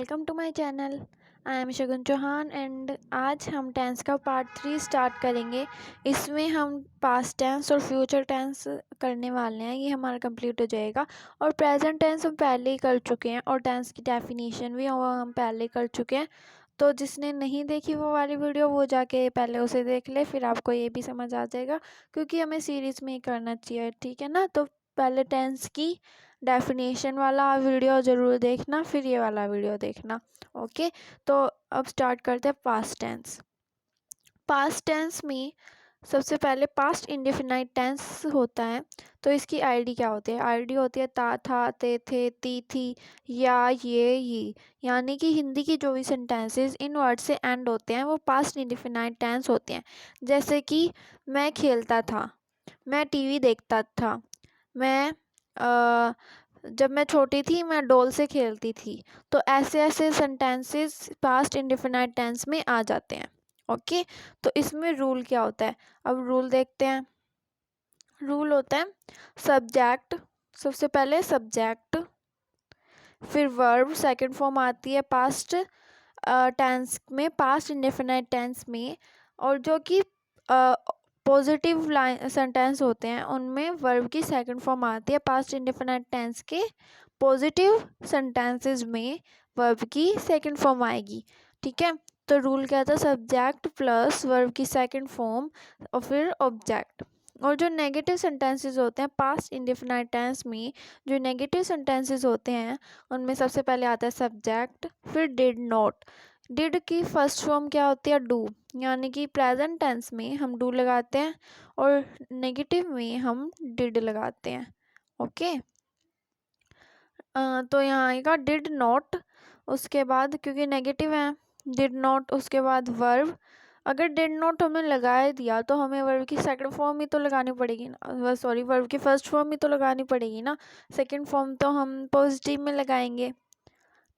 Welcome to my channel. I am Shagun Chauhan and आज हम tense का पार्ट 3 स्टार्ट करेंगे। इसमें हम पास्ट टेंस और फ्यूचर टेंस करने वाले हैं। ये हमारा कंप्लीट हो जाएगा। और प्रेजेंट टेंस हम पहले ही कर चुके हैं और टेंस की डेफिनेशन भी हम पहले ही कर चुके हैं। तो जिसने नहीं देखी वो वाली वीडियो वो जाके पहले उसे देख ले, फिर आपको ये भी समझ आ जाएगा, क्योंकि हमें सीरीज़ में ही करना चाहिए, ठीक है ना। तो पहले टेंस की डेफिनेशन वाला वीडियो ज़रूर देखना, फिर ये वाला वीडियो देखना। ओके, तो अब स्टार्ट करते हैं पास्ट टेंस। पास्ट टेंस में सबसे पहले पास्ट इंडेफिनाइट टेंस होता है। तो इसकी आईडी क्या होती है? आईडी होती है ता, था, ते, थे, ती, थी, या, ये। यानी कि हिंदी की जो भी सेंटेंसेस इन वर्ड से एंड होते हैं वो पास्ट इंडेफिनाइट टेंस होते हैं। जैसे कि मैं खेलता था, मैं टीवी देखता था, मैं जब मैं छोटी थी मैं डॉल से खेलती थी। तो ऐसे ऐसे सेंटेंसेस पास्ट इंडेफिनाइट टेंस में आ जाते हैं। ओके, तो इसमें रूल क्या होता है? अब रूल देखते हैं। रूल होता है सब्जेक्ट, सबसे पहले सब्जेक्ट, फिर वर्ब सेकंड फॉर्म आती है पास्ट टेंस में, पास्ट इंडेफिनाइट टेंस में। और जो कि पॉजिटिव लाइन सेंटेंस होते हैं उनमें वर्ब की सेकंड फॉर्म आती है। पास्ट इंडेफिनाइट टेंस के पॉजिटिव सेंटेंसेस में वर्ब की सेकंड फॉर्म आएगी, ठीक है। तो रूल क्या था? सब्जेक्ट प्लस वर्ब की सेकंड फॉर्म और फिर ऑब्जेक्ट। और जो नेगेटिव सेंटेंसेस होते हैं पास्ट इंडेफिनाइट टेंस में, जो नेगेटिव सेंटेंसेस होते हैं उनमें सबसे पहले आता है सब्जेक्ट, फिर डिड नॉट। डिड की फर्स्ट फॉर्म क्या होती है? डू। यानी कि प्रेजेंट टेंस में हम डू लगाते हैं और नेगेटिव में हम डिड लगाते हैं। ओके, तो यहाँ आएगा डिड नॉट, उसके बाद क्योंकि नेगेटिव है डिड नॉट, उसके बाद वर्ब। अगर डिड नॉट हमें लगाए दिया तो हमें वर्ब की सेकंड फॉर्म ही तो लगानी पड़ेगी ना, सॉरी वर्ब की फर्स्ट फॉर्म ही तो लगानी पड़ेगी ना। सेकंड फॉर्म तो हम पॉजिटिव में लगाएंगे,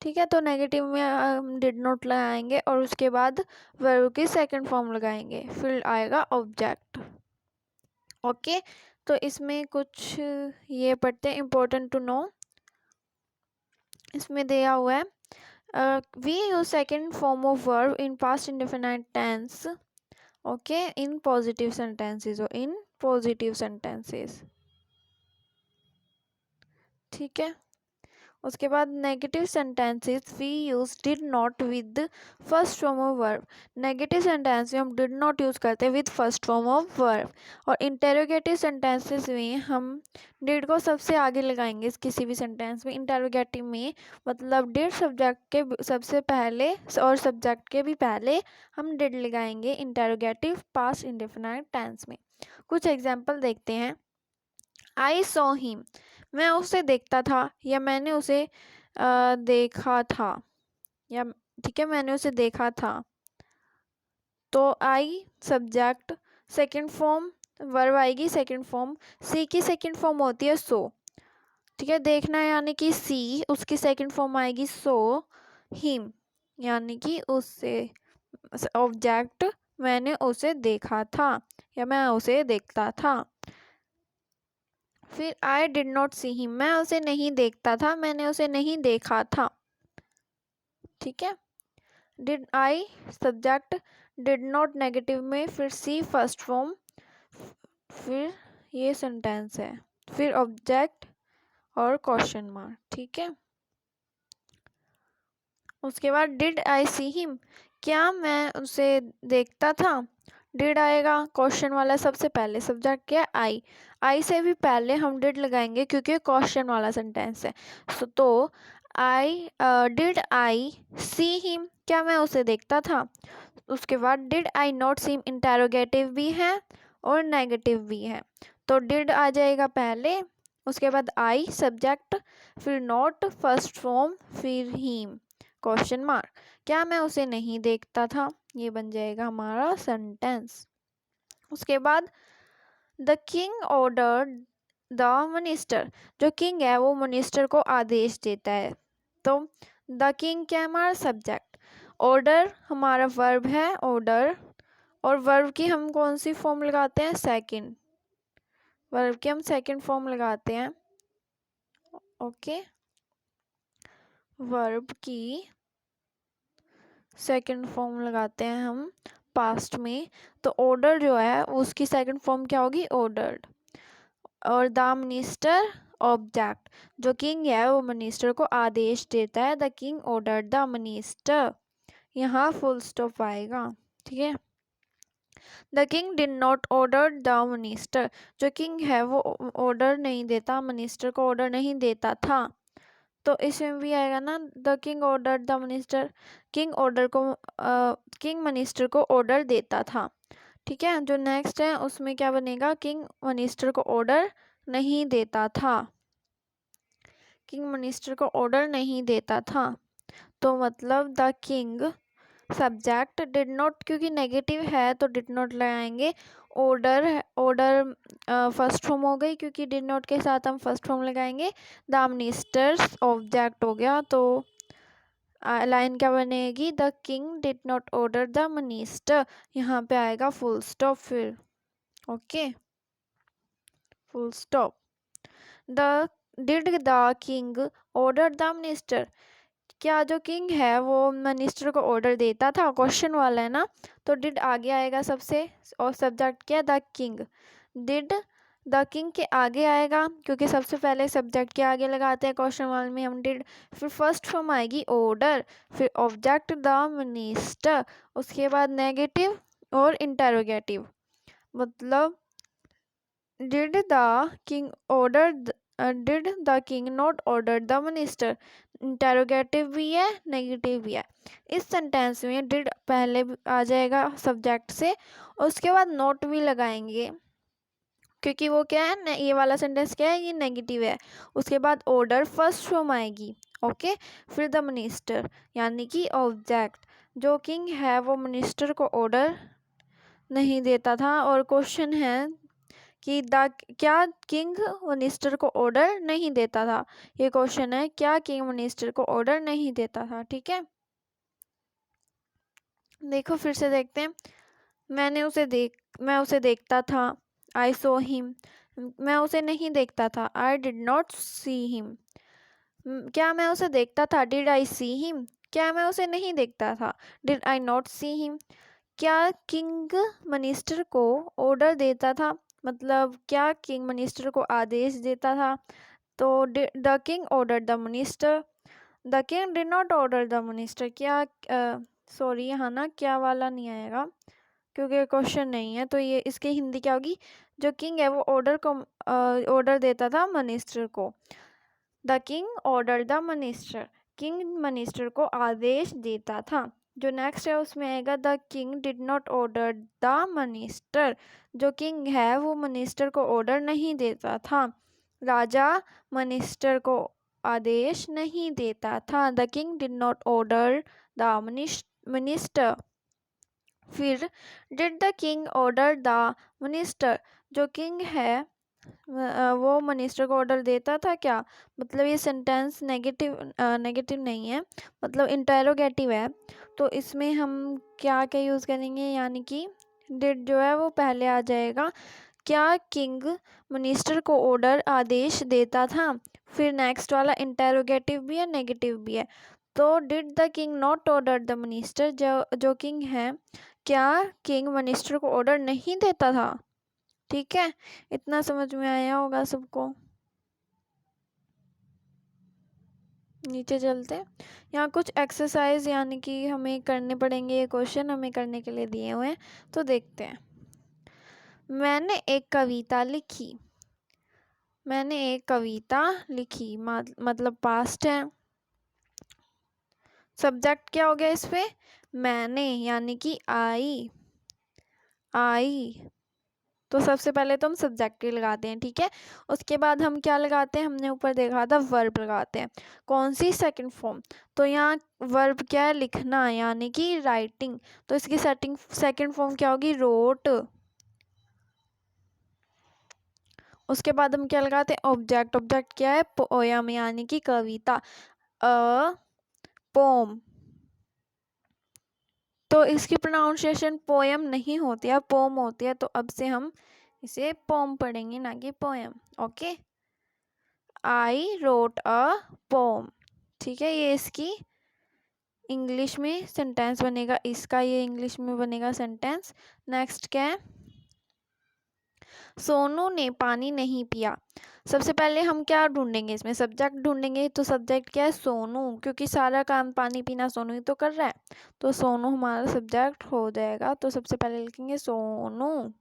ठीक है। तो नेगेटिव में हम डिड नॉट लगाएंगे और उसके बाद वर्ब की सेकंड फॉर्म लगाएंगे, फिर आएगा ऑब्जेक्ट। ओके, तो इसमें कुछ ये पढ़ते हैं इम्पोर्टेंट टू नो। इसमें दिया हुआ है we use second form of verb in past indefinite tense, okay, in positive sentences और इन पॉजिटिव सेंटेंसेस, ठीक है। उसके बाद negative sentences we use did not with first form of verb. Negative sentence में हम डिड नॉट यूज़ करते हैं with first form of verb. और इंटेरोगेटिव सेंटेंसेस में हम डिड को सबसे आगे लगाएंगे किसी भी सेंटेंस में। इंटेरोगेटिव में मतलब डिड सब्जेक्ट के सबसे पहले और सब्जेक्ट के भी पहले हम डिड लगाएंगे इंटेरोगेटिव पास्ट इंडेफिनाइट टेंस में। कुछ एग्जाम्पल देखते हैं। आई सॉ हिम, मैं उसे देखता था या मैंने उसे देखा था, या ठीक है मैंने उसे देखा था। तो I subject, second form verb आएगी सेकंड फॉर्म। सी की सेकंड फॉर्म होती है सो, ठीक है। देखना यानी कि सी, उसकी सेकंड फॉर्म आएगी सो हिम, यानी कि उससे। ऑब्जेक्ट मैंने उसे देखा था या मैं उसे देखता था। फिर I did not see him, मैं उसे नहीं देखता था, मैंने उसे नहीं देखा था, ठीक है। Did I subject, did not negative में, फिर सी फर्स्ट फॉर्म, फिर ये सेंटेंस है, फिर ऑब्जेक्ट और क्वेश्चन मार्क, ठीक है। उसके बाद डिड आई सी हिम, क्या मैं उसे देखता था। डिड आएगा क्वेश्चन वाला सबसे पहले, सब्जेक्ट क्या? आई से भी पहले हम डिड लगाएंगे क्योंकि क्वेश्चन वाला सेंटेंस है। तो I did I see him, क्या मैं उसे देखता था। उसके बाद did I not see him, interrogative भी है और नेगेटिव भी है। तो डिड आ जाएगा पहले, उसके बाद आई सब्जेक्ट, फिर नॉट फर्स्ट फॉर्म, फिर हिम क्वेश्चन मार्क, क्या मैं उसे नहीं देखता था। ये बन जाएगा हमारा सेंटेंस। उसके बाद the king order the minister, जो किंग है वो मिनिस्टर को आदेश देता है। तो द किंग क्या है? हमारा सब्जेक्ट। ऑर्डर हमारा वर्ब है, ऑर्डर। और वर्ब की हम कौन सी फॉर्म लगाते हैं? सेकंड। वर्ब की हम सेकंड फॉर्म लगाते हैं, ओके। वर्ब की सेकंड फॉर्म लगाते हैं हम पास्ट में, तो ऑर्डर जो है उसकी सेकंड फॉर्म क्या होगी, ऑर्डर्ड। और द मिनिस्टर ऑब्जेक्ट, जो किंग है वो मिनिस्टर को आदेश देता है, the king order the minister, यहाँ फुल स्टॉप आएगा। ठीक है, the king did not order the minister, जो किंग है वो ऑर्डर नहीं देता, मिनिस्टर को ऑर्डर नहीं देता था, तो इसमें भी आएगा ना, the king order the minister, king order को किंग मिनिस्टर को ऑर्डर देता था। ठीक है, जो नेक्स्ट है उसमें क्या बनेगा, किंग मिनिस्टर को ऑर्डर नहीं देता था, किंग मिनिस्टर को ऑर्डर नहीं देता था, तो मतलब the king subject did not, क्योंकि नेगेटिव है तो डिड नॉट लगाएंगे, ऑर्डर ऑर्डर फर्स्ट फॉर्म हो गई, क्योंकि डिड नॉट के साथ हम फर्स्ट फॉर्म लगाएंगे, द मिनिस्टर्स ऑब्जेक्ट हो गया, तो लाइन क्या बनेगी, the king did not order the minister, यहाँ पे आएगा फुल स्टॉप फिर। Okay, full stop. The did the king order the minister, क्या जो किंग है वो मिनिस्टर को ऑर्डर देता था, क्वेश्चन वाला है ना, तो डिड आगे आएगा सबसे, और सब्जेक्ट क्या, the king, did the king के आगे आएगा, क्योंकि सबसे पहले सब्जेक्ट के आगे लगाते हैं क्वेश्चन वाले में हम डिड, फिर फर्स्ट फॉर्म आएगी ऑर्डर, फिर ऑब्जेक्ट द मिनिस्टर, उसके बाद नेगेटिव और इंटेरोगेटिव, मतलब did the king order, did the king not order the minister, interrogative भी है नेगेटिव भी है। इस सेंटेंस में डिड पहले आ जाएगा सब्जेक्ट से, उसके बाद नॉट भी लगाएंगे, क्योंकि वो क्या है, ये वाला सेंटेंस क्या है, ये नेगेटिव है। उसके बाद ऑर्डर फर्स्ट फॉर्म आएगी, ओके, फिर द मिनिस्टर यानी कि ऑब्जेक्ट, जो किंग है वो मिनिस्टर को ऑर्डर नहीं देता था, और क्वेश्चन है कि द क्या किंग मिनिस्टर को ऑर्डर नहीं देता था, ये क्वेश्चन है, क्या किंग मिनिस्टर को ऑर्डर नहीं देता था। ठीक है, देखो फिर से देखते हैं, मैं उसे देखता था, आई सो हिम, मैं उसे नहीं देखता था, I did not see him, क्या मैं उसे देखता था, डिड आई सी हिम, क्या मैं उसे नहीं देखता था, did I not see him, क्या किंग मिनिस्टर को ऑर्डर देता था, मतलब क्या किंग मिनिस्टर को आदेश देता था, तो the king order the minister, the king did not order the minister, क्या सॉरी यहाँ ना क्या वाला नहीं आएगा, क्योंकि क्वेश्चन नहीं है, तो ये इसकी हिंदी क्या होगी, जो किंग है वो ऑर्डर देता था मिनिस्टर को, the king order the minister, king minister को आदेश देता था। जो नेक्स्ट है उसमें आएगा, the king did not order the minister, जो किंग है वो मिनिस्टर को ऑर्डर नहीं देता था, राजा मिनिस्टर को आदेश नहीं देता था, the king did not order the minister, फिर did the king order the minister, जो किंग है वो मिनिस्टर को ऑर्डर देता था क्या, मतलब ये सेंटेंस नेगेटिव नहीं है, मतलब इंटेरोगेटिव है, तो इसमें हम क्या क्या यूज़ करेंगे, यानी कि डिड जो है वो पहले आ जाएगा, क्या किंग मिनिस्टर को ऑर्डर आदेश देता था, फिर नेक्स्ट वाला इंटेरोगेटिव भी है नेगेटिव भी है, तो did the king not order the minister, जो किंग है क्या किंग मिनिस्टर को ऑर्डर नहीं देता था। ठीक है, इतना समझ में आया होगा सबको। नीचे चलते हैं, यहाँ कुछ एक्सरसाइज यानी कि हमें करने पड़ेंगे, ये क्वेश्चन हमें करने के लिए दिए हुए हैं, तो देखते हैं। मैंने एक कविता लिखी, मैंने एक कविता लिखी, मतलब पास्ट है, सब्जेक्ट क्या हो गया इस पे, मैंने, यानी कि आई, तो सबसे पहले तो हम सब्जेक्ट लगाते हैं, ठीक है, उसके बाद हम क्या लगाते हैं, हमने ऊपर देखा था वर्ब लगाते हैं, कौन सी, सेकंड फॉर्म, तो यहाँ वर्ब क्या है, लिखना, यानी कि राइटिंग, तो इसकी सेकंड फॉर्म क्या होगी, रोट, उसके बाद हम क्या लगाते हैं, ऑब्जेक्ट क्या है, पोयम, यानी कि कविता, अ पोम, तो इसकी प्रोनाउंसिएशन पोयम नहीं होती है, पोम होती है, तो अब से हम इसे पोम पढ़ेंगे ना कि poem. Okay, I wrote a poem, ठीक है, ये इसकी इंग्लिश में सेंटेंस बनेगा इसका, ये इंग्लिश में बनेगा सेंटेंस। नेक्स्ट क्या है, सोनू ने पानी नहीं पिया। सबसे पहले हम क्या ढूंढेंगे, इसमें सब्जेक्ट ढूंढेंगे। तो सब्जेक्ट क्या है, सोनू, क्योंकि सारा काम पानी पीना सोनू ही तो कर रहा है, तो सोनू हमारा सब्जेक्ट हो जाएगा। तो सबसे पहले लिखेंगे सोनू।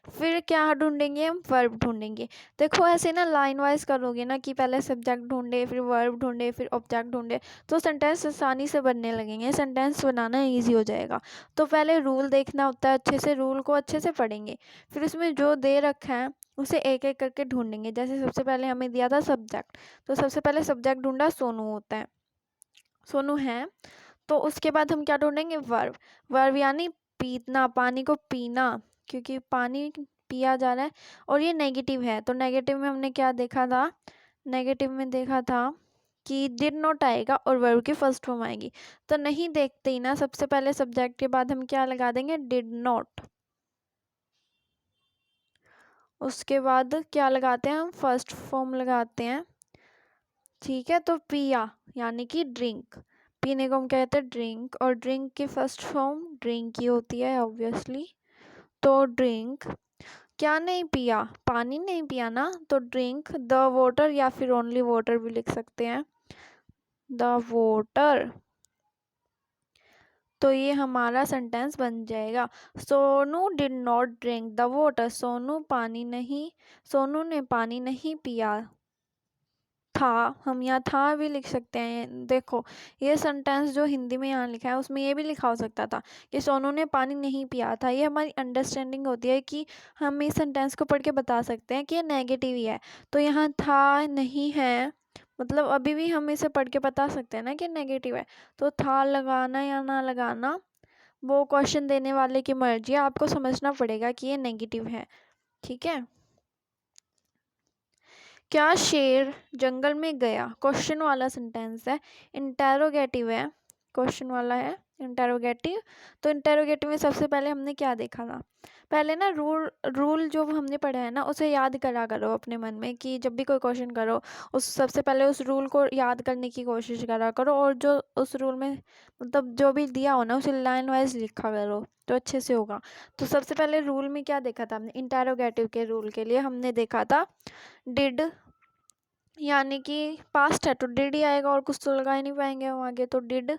फिर क्या ढूंढेंगे हम, वर्ब ढूंढेंगे। देखो ऐसे ना लाइन वाइज करोगे ना कि पहले सब्जेक्ट ढूंढे, फिर वर्ब ढूंढे, फिर ऑब्जेक्ट ढूंढे, तो सेंटेंस आसानी से बनने लगेंगे, सेंटेंस बनाना इजी हो जाएगा। तो पहले रूल देखना होता है, अच्छे से रूल को अच्छे से पढ़ेंगे, फिर उसमें जो दे रखा है उसे एक एक करके ढूंढेंगे। जैसे सबसे पहले हमें दिया था सब्जेक्ट, तो सबसे पहले सब्जेक्ट ढूंढा सोनू होता है, सोनू है। तो उसके बाद हम क्या ढूंढेंगे, वर्ब। वर्ब यानी पीना, पानी को पीना, क्योंकि पानी पिया जा रहा है। और ये नेगेटिव है, तो नेगेटिव में हमने क्या देखा था, नेगेटिव में देखा था कि डिड नॉट आएगा और वर्ब की फर्स्ट फॉर्म आएगी। तो नहीं देखते ही ना, सबसे पहले सब्जेक्ट के बाद हम क्या लगा देंगे, डिड नॉट। उसके बाद क्या लगाते हैं हम, फर्स्ट फॉर्म लगाते हैं। ठीक है, तो पिया यानी कि ड्रिंक, पीने को हम कहते हैं ड्रिंक, और ड्रिंक की फर्स्ट फॉर्म ड्रिंक ही होती है ऑब्वियसली। तो ड्रिंक, क्या नहीं पिया, पानी नहीं पिया ना, तो ड्रिंक द वाटर, या फिर ओनली वाटर भी लिख सकते हैं, द वाटर। तो ये हमारा सेंटेंस बन जाएगा, Sonu did not drink the water. Sonu ने पानी नहीं पिया था, हम यहाँ था भी लिख सकते हैं। देखो ये सेंटेंस जो हिंदी में यहाँ लिखा है उसमें ये भी लिखा हो सकता था कि सोनू ने पानी नहीं पिया था। ये हमारी अंडरस्टैंडिंग होती है कि हम इस सेंटेंस को पढ़ के बता सकते हैं कि ये नेगेटिव ही है। तो यहाँ था नहीं है, मतलब अभी भी हम इसे पढ़ के बता सकते हैं ना कि नेगेटिव है। तो था लगाना या ना लगाना वो क्वेश्चन देने वाले की मर्जी है, आपको समझना पड़ेगा कि ये नेगेटिव है। ठीक है, क्या शेर जंगल में गया, क्वेश्चन वाला सेंटेंस है, इंटेरोगेटिव है, क्वेश्चन वाला है इंटेरोगेटिव। तो इंटेरोगेटिव में सबसे पहले हमने क्या देखा था, पहले ना रूल जो हमने पढ़ा है ना उसे याद करा करो अपने मन में, कि जब भी कोई क्वेश्चन करो उस सबसे पहले उस रूल को याद करने की कोशिश करा करो, और जो उस रूल में मतलब जो भी दिया हो ना उसे लाइन वाइज लिखा करो, तो अच्छे से होगा। तो सबसे पहले रूल में क्या देखा था हमने, इंटेरोगेटिव के रूल के लिए हमने देखा था डिड, यानी कि पास्ट है तो डिड ही आएगा, और कुछ तो लगा ही नहीं पाएंगे हम आगे, तो डिड।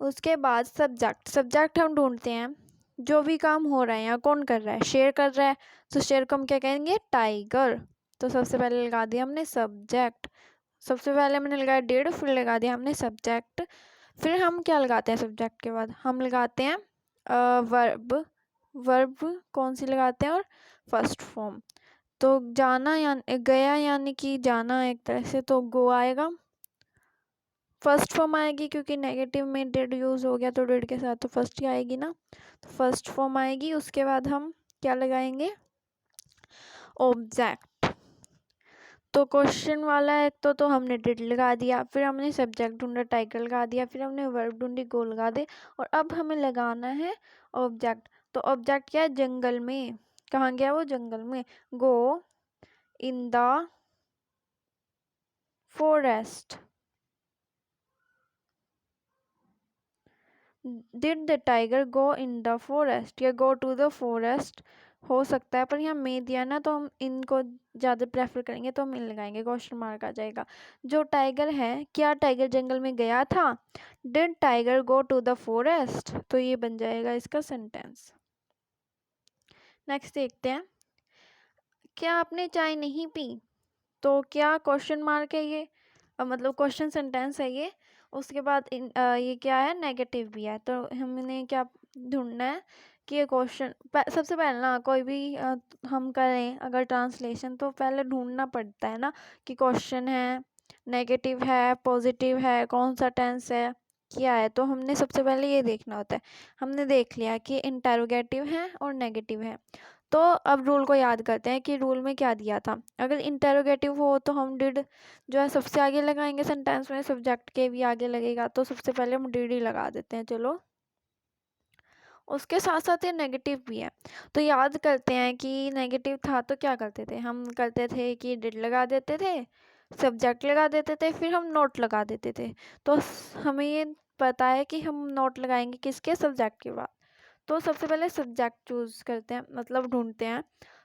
उसके बाद सब्जेक्ट, सब्जेक्ट हम ढूंढते हैं जो भी काम हो रहा है या कौन कर रहा है, शेर कर रहा है, तो शेर को हम क्या कहेंगे, टाइगर। तो सबसे पहले लगा दिया हमने सब्जेक्ट, सबसे पहले हमने लगाया डिड, फिर लगा दिया हमने सब्जेक्ट। फिर हम क्या लगाते हैं सब्जेक्ट के बाद, हम लगाते हैं वर्ब। वर्ब कौन सी लगाते हैं, और फर्स्ट फॉर्म। तो जाना या गया यानी कि जाना एक तरह से, तो गो आएगा, फर्स्ट फॉर्म आएगी क्योंकि नेगेटिव में डिड यूज़ हो गया, तो डिड के साथ तो फर्स्ट ही आएगी ना, तो फर्स्ट फॉर्म आएगी। उसके बाद हम क्या लगाएंगे, ऑब्जेक्ट। तो क्वेश्चन वाला है तो हमने डिड लगा दिया, फिर हमने सब्जेक्ट ढूंढा टाइगर लगा दिया, फिर हमने वर्ब ढूंढी गो लगा दे, और अब हमें लगाना है ऑब्जेक्ट। तो ऑब्जेक्ट क्या है, जंगल में, कहाँ गया वो, जंगल में, go in the forest. Did the tiger go in the forest, या गो टू द फॉरेस्ट हो सकता है, पर यहाँ में दिया ना तो हम इनको ज़्यादा प्रेफर करेंगे, तो हम इन लगाएंगे, क्वेश्चन मार्क आ जाएगा। जो टाइगर है, क्या टाइगर जंगल में गया था, did tiger go to the forest, तो ये बन जाएगा इसका सेंटेंस। नेक्स्ट देखते हैं, क्या आपने चाय नहीं पी, तो क्या क्वेश्चन मार्क है ये, मतलब क्वेश्चन सेंटेंस है ये। उसके बाद ये क्या है, नेगेटिव भी है, तो हमने क्या ढूंढना है कि ये क्वेश्चन सबसे पहले ना कोई भी हम करें अगर ट्रांसलेशन, तो पहले ढूंढना पड़ता है ना कि क्वेश्चन है, नेगेटिव है, पॉजिटिव है, कौन सा टेंस है, क्या है। तो हमने सबसे पहले ये देखना होता है। हमने देख लिया कि इंटेरोगेटिव है और नेगेटिव है, तो अब रूल को याद करते हैं कि रूल में क्या दिया था। अगर इंटेरोगेटिव हो तो हम डिड जो है सबसे आगे लगाएंगे सेंटेंस में, सब्जेक्ट के भी आगे लगेगा, तो सबसे पहले हम डिड ही लगा देते हैं। चलो, उसके साथ साथ ये नेगेटिव भी है, तो याद करते हैं कि नेगेटिव था तो क्या करते थे, हम करते थे कि डिड लगा देते थे, सब्जेक्ट लगा देते थे, फिर हम नोट लगा देते थे। तो हमें ये पता है कि हम नॉट लगाएंगे किसके, सब्जेक्ट के बाद। तो सबसे पहले सब्जेक्ट चूज करते हैं, मतलब ढूंढते हैं।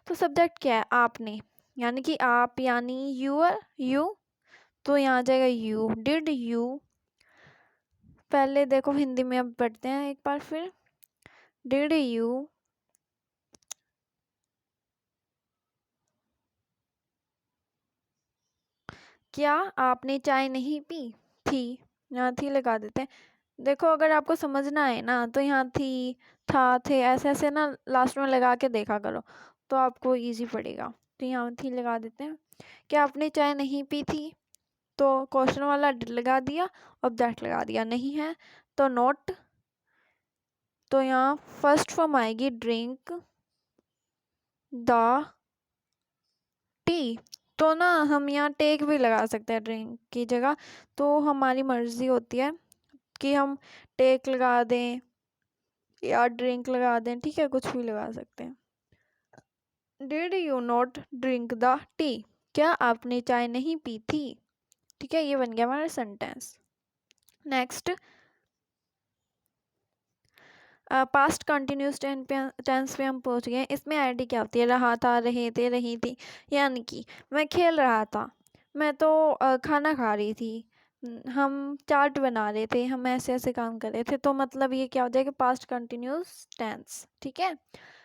तो सब्जेक्ट क्या है, आपने, यानी कि आप, यानी यू, तो यहाँ आ जाएगा यू। डिड यू, पहले देखो हिंदी में अब पढ़ते हैं एक बार फिर। डिड यू क्या आपने चाय नहीं पी थी, यहाँ थी लगा देते हैं। देखो अगर आपको समझना है ना तो यहाँ थी, था, थे, ऐसे ऐसे ना लास्ट में लगा के देखा करो, तो आपको इजी पड़ेगा। तो यहाँ थी लगा देते हैं। क्या आपने चाय नहीं पी थी, तो क्वेश्चन वाला did लगा दिया, ऑब्जेक्ट लगा दिया, नहीं है तो नॉट। तो यहाँ फर्स्ट फॉर्म आएगी ड्रिंक द टी। तो ना हम यहाँ टेक भी लगा सकते हैं ड्रिंक की जगह, तो हमारी मर्जी होती है कि हम टेक लगा दें या ड्रिंक लगा दें, ठीक है, कुछ भी लगा सकते हैं। Did you not drink the T, क्या आपने चाय नहीं पी थी, ठीक है, ये बन गया हमारा sentence. Next, past continuous tense पे हम पहुंच गए। इसमें आईडी क्या होती है, रहा था, रहे थे, रही थी। यानी कि मैं खेल रहा था, मैं तो खाना खा रही थी, हम चाट बना रहे थे, हम ऐसे ऐसे काम कर रहे थे। तो मतलब ये क्या हो जाएगा, पास्ट कंटिन्यूस टेंस, ठीक है।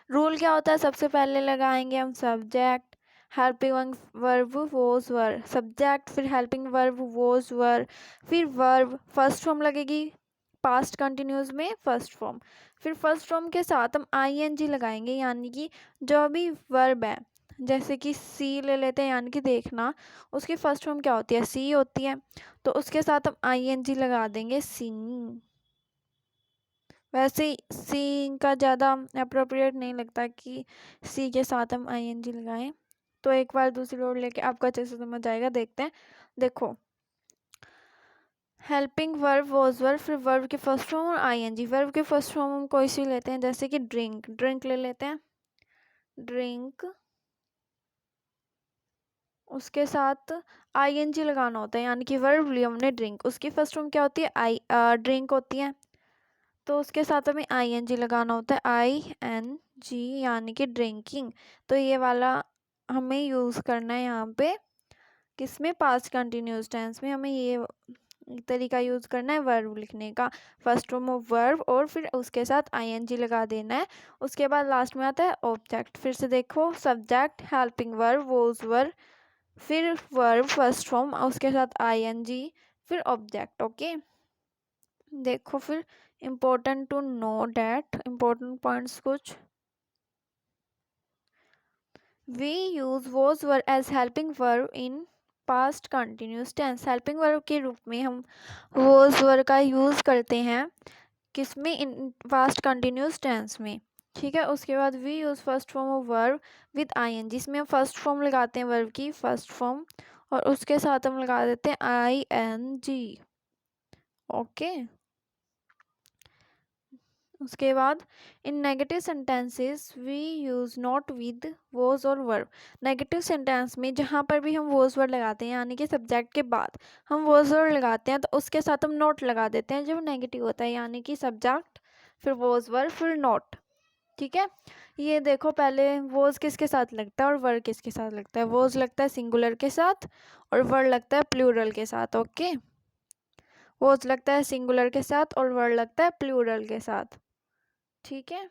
रूल क्या होता है, सबसे पहले लगाएंगे हम subject, helping verb was were, subject, फिर हेल्पिंग वर्ब वोज वर, फिर वर्ब, फर्स्ट फॉर्म लगेगी पास्ट कंटिन्यूस में, फर्स्ट फॉर्म, फिर फर्स्ट फॉर्म के साथ हम आईएनजी लगाएंगे, यानी कि जो भी वर्ब है, जैसे कि सी ले लेते हैं, यानी कि देखना, उसकी फर्स्ट फॉर्म क्या होती है, सी होती है, तो उसके साथ हम आईएनजी लगा देंगे, सीइंग। वैसे सी का ज़्यादा अप्रोप्रिएट नहीं लगता कि सी के साथ हम आईएनजी लगाएं। तो एक बार दूसरी ओर लेके आपको अच्छे से समझ आएगा, देखते हैं। देखो, हेल्पिंग वर्ब वॉज वर्ब, फिर वर्ब के फर्स्ट फॉर्म और आईएनजी। वर्ब के फर्स्ट फॉर्म हम कोई सी लेते हैं, जैसे कि ड्रिंक, ड्रिंक ले लेते हैं, ड्रिंक, उसके साथ आईएनजी लगाना होता है, यानी कि वर्ब लिया हमने ड्रिंक, उसकी फर्स्ट फॉर्म क्या होती है, ड्रिंक होती है, तो उसके साथ हमें आईएनजी लगाना होता है, ING, यानी कि ड्रिंकिंग। तो ये वाला हमें यूज़ करना है यहाँ पे, किसमें, पास्ट कंटिन्यूस टेंस में हमें ये तरीका यूज़ करना है वर्ब लिखने का, फर्स्ट फॉर्म ऑफ वर्ब और फिर उसके साथ आईएनजी लगा देना है। उसके बाद लास्ट में आता है ऑब्जेक्ट। फिर से देखो, subject, helping verb was verb, फिर वर्ब फर्स्ट फॉर्म, उसके साथ आईएनजी, फिर ऑब्जेक्ट। ओके, देखो फिर important to know that, important points कुछ, we use was verb as helping verb in past continuous tense. Helping verb के रूप में हम वॉज वर्ब का यूज़ करते हैं, किसमें, इन पास्ट कंटिन्यूस टेंस में, ठीक है। उसके बाद we use first form of verb with ING, जिसमें हम फर्स्ट फॉर्म लगाते हैं वर्ब की, फर्स्ट फॉर्म, और उसके साथ हम लगा देते हैं ING। ओके, उसके बाद in negative sentences we use not with was और वर्ब। नेगेटिव सेंटेंस में जहाँ पर भी हम वॉज वर्ड लगाते हैं, यानी कि सब्जेक्ट के बाद हम वॉज वर्ड लगाते हैं, तो उसके साथ हम नॉट लगा देते हैं जब नेगेटिव होता है, यानी कि सब्जेक्ट, फिर वॉज वर्ड, फिर नॉट, ठीक है। ये देखो, पहले वॉज किसके साथ लगता है और वर्ड किसके साथ लगता है, वॉज लगता है सिंगुलर के साथ और वर्ड लगता है प्लूरल के साथ। ओके, वॉज लगता है सिंगुलर के साथ और वर्ड लगता है प्लूरल के साथ, ठीक है।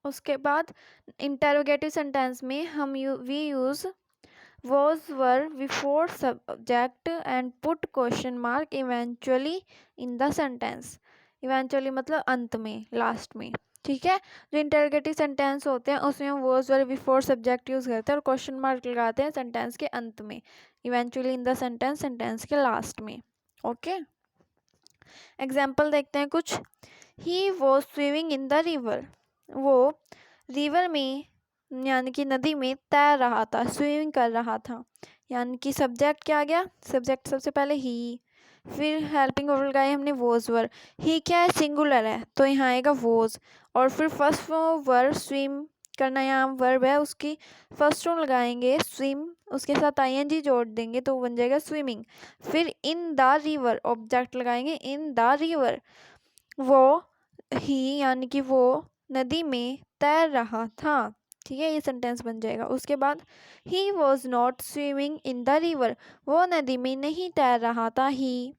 उसके बाद इंटेरोगेटिव सेंटेंस में हम we use was were before subject and put question mark eventually in the sentence. Eventually मतलब अंत में, लास्ट में, ठीक है। जो इंटेरोगेटिव सेंटेंस होते हैं उसमें हम was were before subject use करते हैं और क्वेश्चन मार्क लगाते हैं सेंटेंस के अंत में, eventually in the sentence, sentence के लास्ट में। ओके, एग्जाम्पल देखते हैं कुछ। He was swimming in the river, वो रिवर में, यानी कि नदी में तैर रहा था, स्विमिंग कर रहा था, यानी कि सब्जेक्ट क्या आ गया, सब्जेक्ट सबसे पहले ही, फिर हेल्पिंग वर्ब लगाए हमने वॉज वर, ही क्या है, सिंगुलर है, तो यहाँ आएगा वॉज, और फिर फर्स्ट वर्ब स्विम, करना यहाँ वर्ब है, उसकी फर्स्ट फॉर्म लगाएंगे स्विम, उसके साथ आईएनजी जोड़ देंगे तो बन जाएगा स्विमिंग। फिर इन द रिवर ऑब्जेक्ट लगाएंगे इन द रिवर, वो ही यानी कि वो नदी में तैर रहा था। ठीक है, ये सेंटेंस बन जाएगा। उसके बाद he was not swimming in the river, वो नदी में नहीं तैर रहा था। ही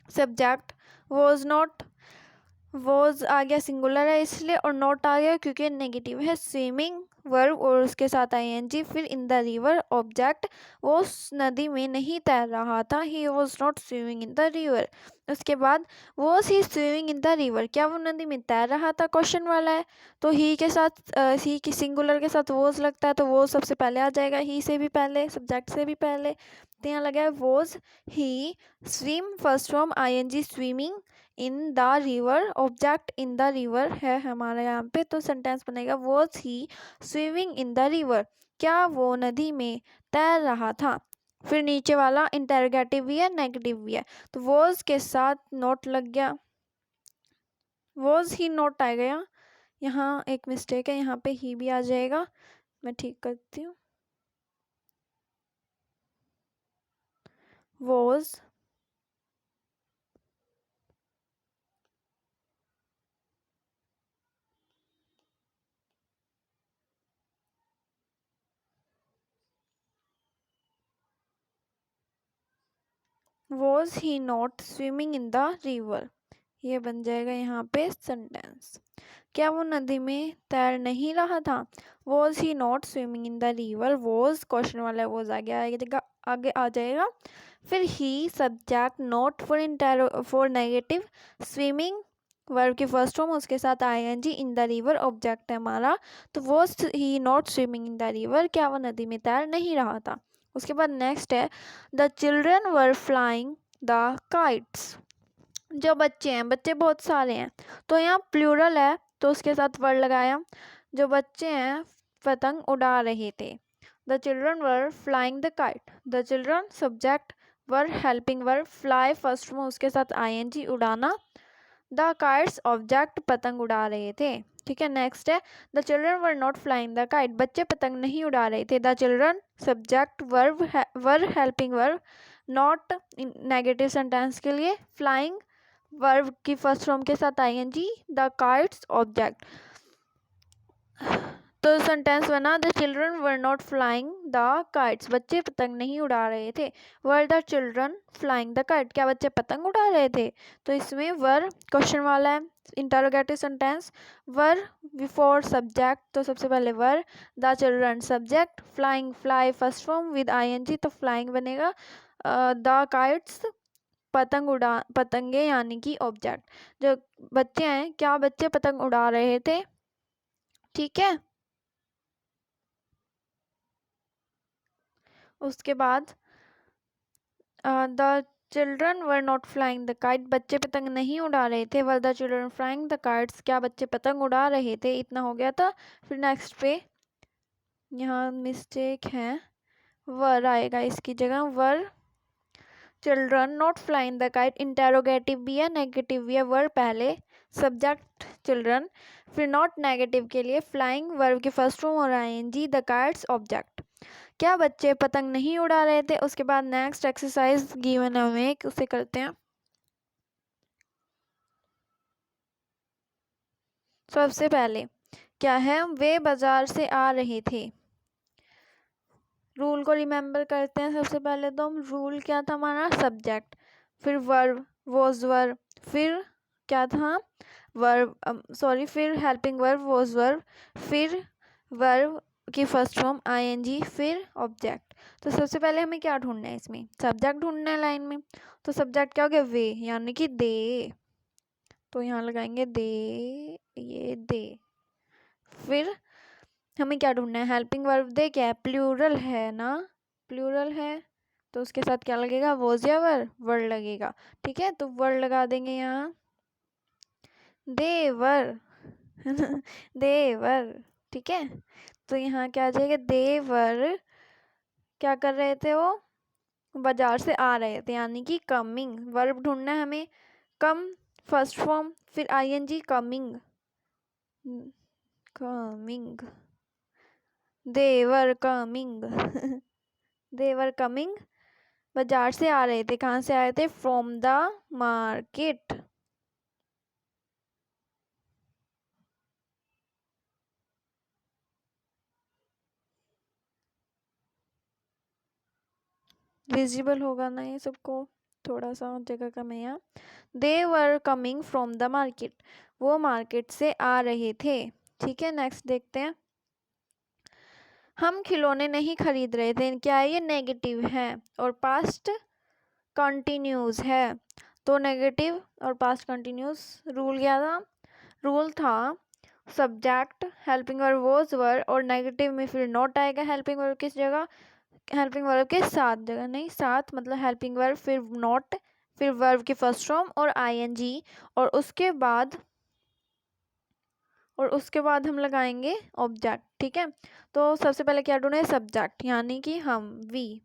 सब्जेक्ट, वॉज नॉट, वॉज आ गया सिंगुलर है इसलिए, और नॉट आ गया क्योंकि नेगेटिव है। स्विमिंग वर्ब और उसके साथ आईएनजी, फिर इन द रिवर ऑब्जेक्ट, वो उस नदी में नहीं तैर रहा था। He was not swimming in the river. उसके बाद was he swimming in the river, क्या वो नदी में तैर रहा था, क्वेश्चन वाला है। तो ही के साथ ही की सिंगुलर के साथ वॉज लगता है तो वो सबसे पहले आ जाएगा, ही से भी पहले, सब्जेक्ट से भी पहले। तो यहाँ लगा है was he swim, first form ING swimming in the river, object in the river है हमारा यहाँ पे। तो सेंटेंस बनेगा was he swimming in the river, क्या वो नदी में तैर रहा था। फिर नीचे वाला इंटेरोगेटिव भी है नेगेटिव भी है, तो वॉज के साथ नॉट लग गया, वॉज ही नॉट आ गया। यहाँ एक मिस्टेक है, यहाँ पे ही भी आ जाएगा, मैं ठीक करती हूँ। Was was he not swimming in the river, ये बन जाएगा यहाँ पे सेंटेंस। क्या वो नदी में तैर नहीं रहा था, was he not swimming in the river, was question वाला वॉज आगे आ जाएगा। फिर he subject, not for negative, swimming verb की फर्स्ट फॉर्म, उसके साथ ING, in the river object है हमारा। तो was he not swimming in the river, क्या वो नदी में तैर नहीं रहा था। उसके बाद नेक्स्ट है the children were flying the kites, जो बच्चे हैं, बच्चे बहुत सारे हैं तो यहाँ प्लूरल है तो उसके साथ वर्ड लगाया। जो बच्चे हैं पतंग उड़ा रहे थे। The children were flying the kite, the children subject, were helping verb, fly first में उसके साथ आईएनजी उड़ाना, द काइट्स ऑब्जेक्ट पतंग उड़ा रहे थे। ठीक है, नेक्स्ट है the children were not flying the kite, बच्चे पतंग नहीं उड़ा रहे थे। The children subject, verb were helping verb, not negative sentence के लिए, फ्लाइंग वर्ब की फर्स्ट फॉर्म के साथ आईएनजी, द काइट्स ऑब्जेक्ट। तो सेंटेंस बना the children were not flying the kites, बच्चे पतंग नहीं उड़ा रहे थे। वर the children flying the kite, क्या बच्चे पतंग उड़ा रहे थे। तो इसमें वर क्वेश्चन वाला है, interrogative sentence, were before subject, तो सबसे पहले were, the children subject, flying fly first form with ING तो फ्लाइंग बनेगा, द काइट्स पतंगे यानी कि ऑब्जेक्ट। जो बच्चे हैं, क्या बच्चे पतंग उड़ा रहे थे। ठीक है, उसके बाद the children were not flying the kite, बच्चे पतंग नहीं उड़ा रहे थे। वर the children flying the kites, क्या बच्चे पतंग उड़ा रहे थे। इतना हो गया था। फिर नेक्स्ट पे यहाँ मिस्टेक है, वर आएगा इसकी जगह, were children not flying the kite, interrogative भी है नेगेटिव भी है, वर पहले, सब्जेक्ट चिल्ड्रन, फिर नॉट नेगेटिव के लिए फ्लाइंग वर्ब की फर्स्ट फॉर्म और आईएनजी, द काइट्स ऑब्जेक्ट। क्या बच्चे पतंग नहीं उड़ा रहे थे। उसके बाद नेक्स्ट एक्सरसाइज गिवन है हमें, उसे करते हैं। सबसे पहले क्या है, वे बाजार से आ रहे थे। रूल को रिमेंबर करते हैं। सबसे पहले तो हम रूल क्या था हमारा, सब्जेक्ट, फिर वर्ब वॉज वर्ब, फिर क्या था वर्ब सॉरी फिर हेल्पिंग वर्ब वॉज वर्ब, फिर वर्ब की फर्स्ट फॉर्म आईएनजी, फिर ऑब्जेक्ट। तो सबसे पहले हमें क्या ढूंढना है, इसमें सब्जेक्ट ढूंढना है लाइन में। तो सब्जेक्ट क्या हो गया, वे यानी कि दे, तो यहाँ लगाएंगे दे, ये दे। फिर हमें क्या ढूंढना है, हेल्पिंग वर्ब दे क्या है, प्लूरल है ना, प्लूरल है तो उसके साथ क्या लगेगा, वॉज या वर लगेगा। ठीक है, तो वर लगा देंगे यहाँ, देवर देवर। ठीक है, तो यहाँ क्या आ जाएगा, देवर क्या कर रहे थे, वो बाजार से आ रहे थे यानी कि कमिंग। वर्ब ढूंढना है हमें, कम फर्स्ट फॉर्म, फिर ING coming, coming. They were coming they were coming, बाजार से आ रहे थे। कहाँ से आए थे? From the market. विजिबल होगा ना ये सबको, थोड़ा सा जगह कम है यहाँ। They were coming from the market, वो मार्केट से आ रहे थे। ठीक है, नेक्स्ट देखते हैं। हम खिलौने नहीं खरीद रहे थे, क्या है ये? नेगेटिव है और पास्ट कंटिन्यूस है। तो नेगेटिव और पास्ट कंटिन्यूस, रूल क्या था? रूल था subject, helping verb was were, और नेगेटिव में फिर नॉट आएगा। हेल्पिंग वर्ब किस जगह? हेल्पिंग वर्ब के साथ जगह, नहीं साथ मतलब हेल्पिंग वर्ब फिर नॉट फिर वर्ब की फर्स्ट फॉर्म और आईएनजी, और उसके बाद हम लगाएंगे ऑब्जेक्ट। ठीक है, तो सबसे पहले क्या ढूंढे? सब्जेक्ट यानी कि हम, वी।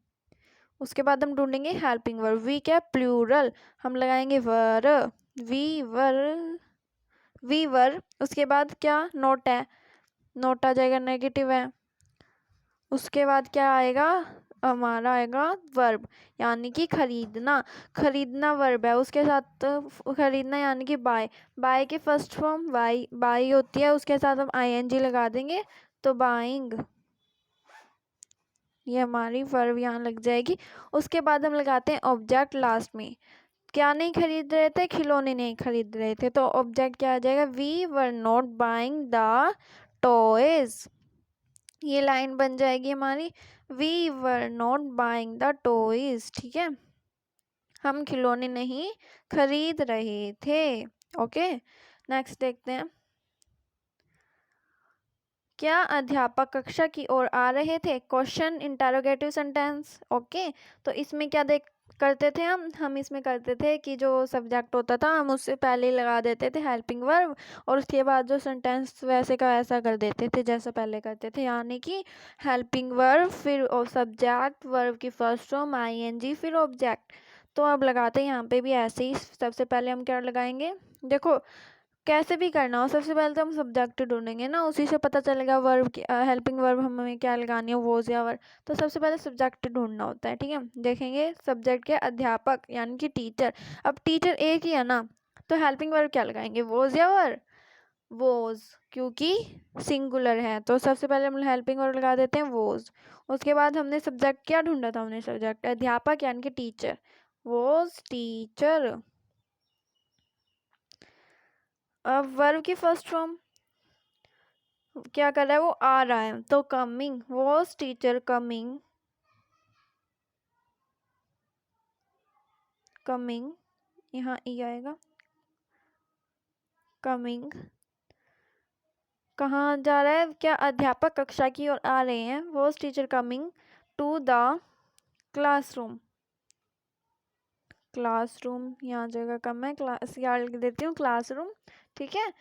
उसके बाद हम ढूंढेंगे हेल्पिंग वर्ब, वी क्या? प्लूरल, हम लगाएंगे वर, वी वर, वी वर। उसके बाद क्या? नोट है, नोट आ जाएगा, नेगेटिव है। उसके बाद क्या आएगा? हमारा आएगा वर्ब, यानी कि खरीदना। खरीदना वर्ब है, उसके साथ खरीदना यानी कि बाय। बाय की फर्स्ट फॉर्म बाई बाई होती है, उसके साथ हम आईएनजी लगा देंगे तो बाइंग, ये हमारी वर्ब यहाँ लग जाएगी। उसके बाद हम लगाते हैं ऑब्जेक्ट लास्ट में। क्या नहीं खरीद रहे थे? खिलौने नहीं खरीद रहे थे, तो ऑब्जेक्ट क्या आ जाएगा? We were not buying the toys. ये लाइन बन जाएगी हमारी, we were not buying the toys. ठीक है, हम खिलौने नहीं खरीद रहे थे। ओके, नेक्स्ट देखते हैं। क्या अध्यापक कक्षा की ओर आ रहे थे? Question interrogative sentence. ओके, तो इसमें क्या देख करते थे हम इसमें करते थे कि जो सब्जेक्ट होता था हम उससे पहले लगा देते थे हेल्पिंग वर्ब, और उसके बाद जो सेंटेंस वैसे का वैसा कर देते थे जैसा पहले करते थे, यानी कि हेल्पिंग वर्ब फिर सब्जेक्ट, वर्ब की फर्स्ट फॉर्म आईएनजी फिर ऑब्जेक्ट। तो अब लगाते हैं यहाँ पे भी ऐसे ही। सबसे पहले हम क्या लगाएंगे? देखो कैसे भी करना हो, सबसे पहले तो हम सब्जेक्ट ढूंढेंगे ना, उसी से पता चलेगा वर्ब की हेल्पिंग वर्ब हमें क्या लगानी है, वोज या वर्ब। तो सबसे पहले सब्जेक्ट ढूंढना होता है। ठीक है, देखेंगे सब्जेक्ट के अध्यापक यानी कि टीचर। अब टीचर एक ही है ना, तो हेल्पिंग वर्ब क्या लगाएंगे? वोज या वर्ब? वोज, क्योंकि सिंगुलर है, तो सबसे पहले हम हेल्पिंग वर्ब लगा देते हैं वोज। उसके बाद हमने सब्जेक्ट क्या ढूंढा था? हमने सब्जेक्ट अध्यापक यानी कि टीचर, वोज टीचर। अब वर्ब की फर्स्ट फॉर्म क्या कर रहा है? वो आ रहा है, तो coming, was teacher coming, coming यहाँ ई आएगा, कमिंग। कहाँ जा रहा है? क्या अध्यापक कक्षा की ओर आ रहे हैं? Was teacher coming to the classroom. Classroom यहाँ जगह कम है, क्लास यहाँ लिख देती हूँ क्लासरूम। ठीक है,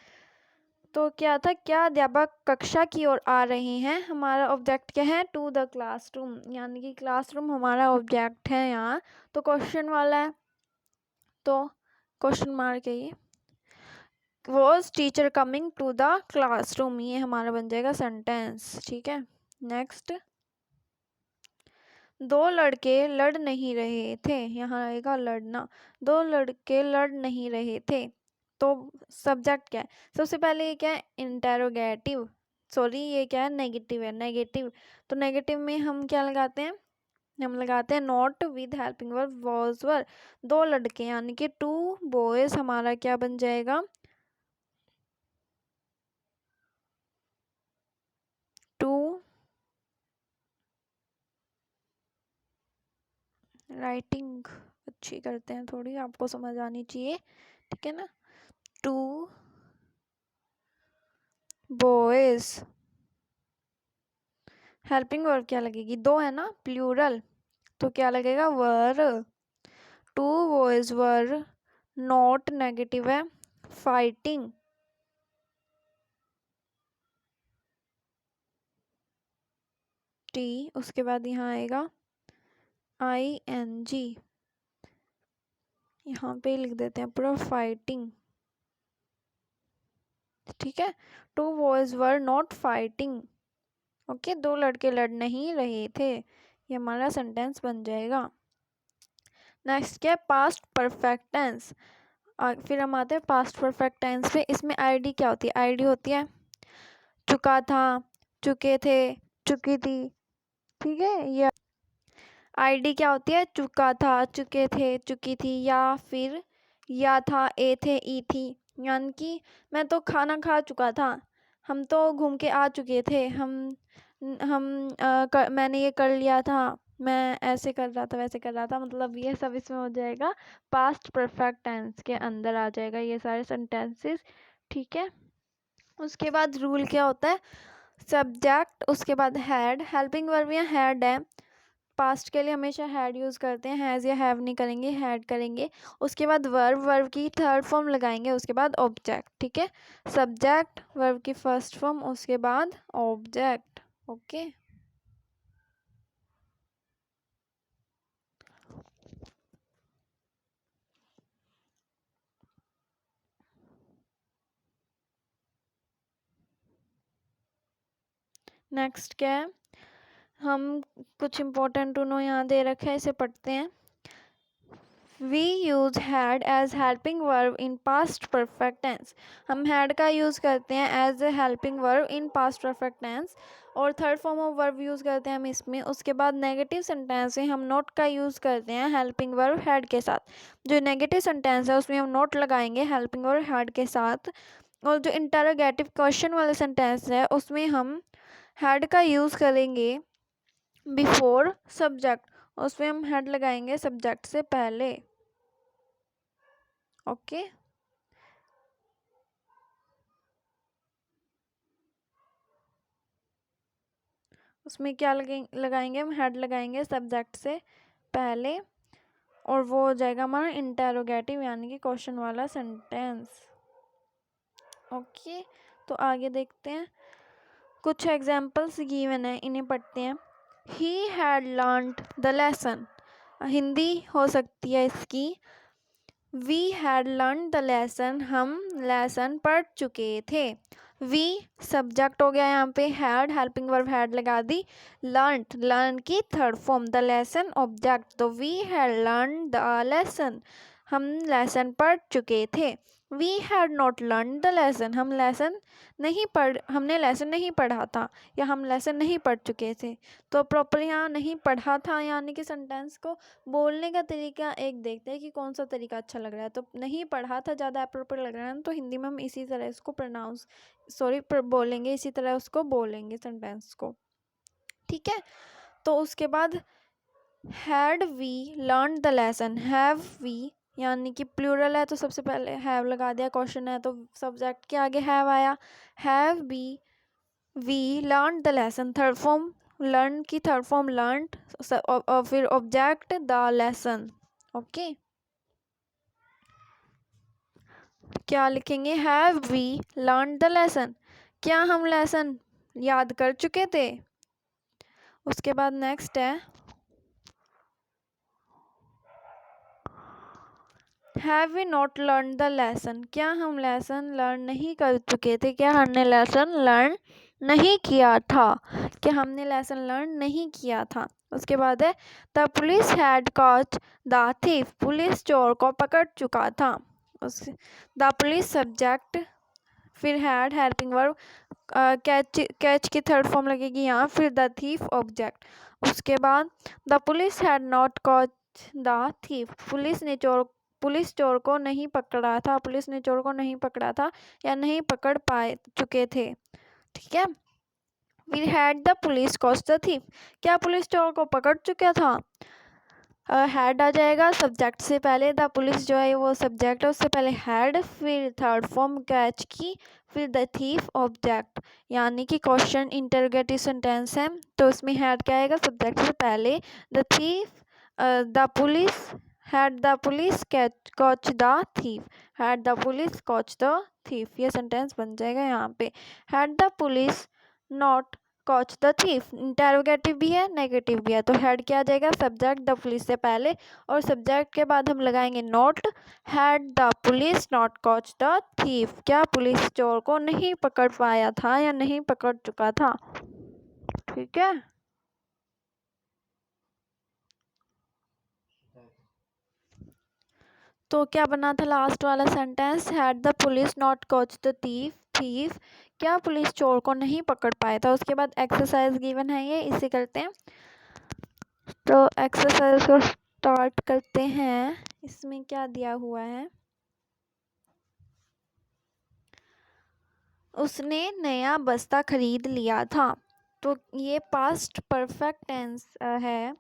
तो क्या था? क्या अध्यापक कक्षा की ओर आ रहे हैं? हमारा ऑब्जेक्ट क्या है? टू द क्लासरूम, यानी कि क्लासरूम हमारा ऑब्जेक्ट है यहाँ। तो क्वेश्चन वाला है, तो क्वेश्चन मार्क है ये। Was teacher coming to the classroom, ये हमारा बन जाएगा सेंटेंस। ठीक है, नेक्स्ट। दो लड़के लड़ नहीं रहे थे, यहाँ आएगा लड़ना। दो लड़के लड़ नहीं रहे थे, तो सब्जेक्ट क्या है? सबसे पहले ये क्या है? इंटेरोगेटिव, सॉरी ये क्या है? नेगेटिव है, नेगेटिव। तो नेगेटिव में हम क्या लगाते हैं? हम लगाते हैं not with helping verb was were. दो लड़के यानी कि टू बॉयज हमारा क्या बन जाएगा? टू, राइटिंग अच्छी करते हैं थोड़ी, आपको समझ आनी चाहिए। ठीक है ना? टू बॉयज, हेल्पिंग वर्ब क्या लगेगी? दो है ना, प्लूरल, तो क्या लगेगा? Were. Two boys were not, negative है, फाइटिंग। टी, उसके बाद यहाँ आएगा ING, यहाँ पे लिख देते हैं पूरा फाइटिंग। ठीक है, two boys were not fighting. Okay, 2 लड़के लड़ नहीं रहे थे, ये हमारा सेंटेंस बन जाएगा। नेक्स्ट क्या है, पास्ट परफेक्ट टेंस। फिर हम आते हैं पास्ट परफेक्ट टेंस पे। इसमें आईडी क्या होती है, आईडी होती है चुका था, चुके थे, चुकी थी, ठीक है। या आईडी क्या होती है, चुका था, चुके थे, चुकी थी, या फिर या था, ए थे, ई थी। यानी कि मैं तो खाना खा चुका था, हम तो घूम के आ चुके थे, मैंने ये कर लिया था, मैं ऐसे कर रहा था, वैसे कर रहा था, मतलब ये सब इसमें हो जाएगा, पास्ट परफेक्ट टेंस के अंदर आ जाएगा ये सारे सेंटेंसेस, ठीक है। उसके बाद रूल क्या होता है, सब्जेक्ट, उसके बाद हैड, हेल्पिंग वर्ब या हैड है, पास्ट के लिए हमेशा हैड यूज़ करते हैं, हैज़ या हैव नहीं करेंगे, हैड करेंगे। उसके बाद वर्ब, वर्ब की थर्ड फॉर्म लगाएंगे, उसके बाद ऑब्जेक्ट, ठीक है। सब्जेक्ट, वर्ब की फर्स्ट फॉर्म, उसके बाद ऑब्जेक्ट, ओके। नेक्स्ट क्या है, हम कुछ इम्पोर्टेंट टू नो यहाँ दे रखा है, इसे पढ़ते हैं। We use had as helping verb in past perfect tense. हम had का यूज़ करते हैं as a helping verb in past perfect tense, और third form of verb use करते हैं हम इसमें। उसके बाद नेगेटिव सेंटेंस में हम नॉट का यूज़ करते हैं हेल्पिंग वर्ब हैड के साथ। जो नेगेटिव सेंटेंस है उसमें हम नॉट लगाएंगे हेल्पिंग वर्ब हैड के साथ, और जो इंटरोगेटिव क्वेश्चन वाले सेंटेंस है उसमें हम हैड का यूज़ करेंगे बिफोर सब्जेक्ट, उसमें हम हैड लगाएंगे सब्जेक्ट से पहले, ओके। उसमें क्या लगाएंगे हम, हेड लगाएंगे सब्जेक्ट से पहले, और वो हो जाएगा हमारा इंटेरोगेटिव यानी कि क्वेश्चन वाला सेंटेंस, ओके। तो आगे देखते हैं, कुछ एग्जांपल्स गिवन है, इन्हें पढ़ते हैं। He had learned the lesson, Hindi हो सकती है इसकी, we had learn the lesson, हम लेसन पढ़ चुके थे। वी सब्जेक्ट हो गया, यहाँ पे हैड हेल्पिंग वर्ब हैड लगा दी, लर्न, लर्न की third form, the lesson object, तो we had learn the lesson, हम लेसन पढ़ चुके थे। We had not learn the lesson, हमने लेसन नहीं पढ़ा था, या हम लेसन नहीं पढ़ चुके थे। तो प्रॉपर यहाँ नहीं पढ़ा था यानी कि सेंटेंस को बोलने का तरीका एक देखते हैं कि कौन सा तरीका अच्छा लग रहा है। तो नहीं पढ़ा था ज़्यादा अप्रोप्रिएट लग रहा है, तो हिंदी में हम इसी तरह इसको बोलेंगे, इसी तरह उसको बोलेंगे सेंटेंस को, ठीक है। तो उसके बाद had we learn the lesson, have we यानी कि प्लूरल है तो सबसे पहले हैव लगा दिया, क्वेश्चन है तो सब्जेक्ट के आगे हैव आया, have we learn the lesson, third form learn की थर्ड फॉर्म लर्न, और फिर ऑब्जेक्ट द लेसन, ओके। क्या लिखेंगे, have we learn the lesson, क्या हम लेसन याद कर चुके थे। उसके बाद नेक्स्ट है, have we not learn the lesson, क्या हम लेसन लर्न नहीं कर चुके थे, क्या हमने लेसन लर्न नहीं किया था, क्या हमने लेसन लर्न नहीं किया था। उसके बाद है, the police had cot the thief, police चोर को पकड़ चुका था। द पुलिस सब्जेक्ट, फिर हैड हेल्पिंग वर्ब, कैच की थर्ड फॉर्म लगेगी यहाँ, फिर द थीफ ऑब्जेक्ट। उसके बाद the police had not caught the thief, police चोर को नहीं पकड़ा था, पुलिस ने चोर को नहीं पकड़ा था या नहीं पकड़ पाए चुके थे, ठीक है। We had the police caught the thief, क्या पुलिस चोर को पकड़ चुका था, हैड आ जाएगा सब्जेक्ट से पहले, द पुलिस जो है वो सब्जेक्ट है, उससे पहले हैड, फिर थर्ड फॉर्म कैच की, फिर द थीफ ऑब्जेक्ट, यानी कि क्वेश्चन इंटरोगेटिव सेंटेंस है तो उसमें हैड क्या आएगा सब्जेक्ट से पहले, the thief, the police had the police caught the thief, had the police caught the thief, ये सेंटेंस बन जाएगा यहाँ पे। Had the police not caught the thief, interrogative भी है नेगेटिव भी है, तो हेड क्या आ जाएगा सब्जेक्ट द पुलिस से पहले, और सब्जेक्ट के बाद हम लगाएंगे not, had the police not caught the thief, क्या पुलिस चोर को नहीं पकड़ पाया था या नहीं पकड़ चुका था। ठीक है। तो क्या बना था लास्ट वाला sentence, had the police not caught the thief, क्या पुलिस चोर को नहीं पकड़ पाया था। उसके बाद एक्सरसाइज गिवन है ये, इसे करते हैं। तो एक्सरसाइज को स्टार्ट करते हैं। इसमें क्या दिया हुआ है, उसने नया बस्ता खरीद लिया था। तो ये पास्ट परफेक्ट टेंस है।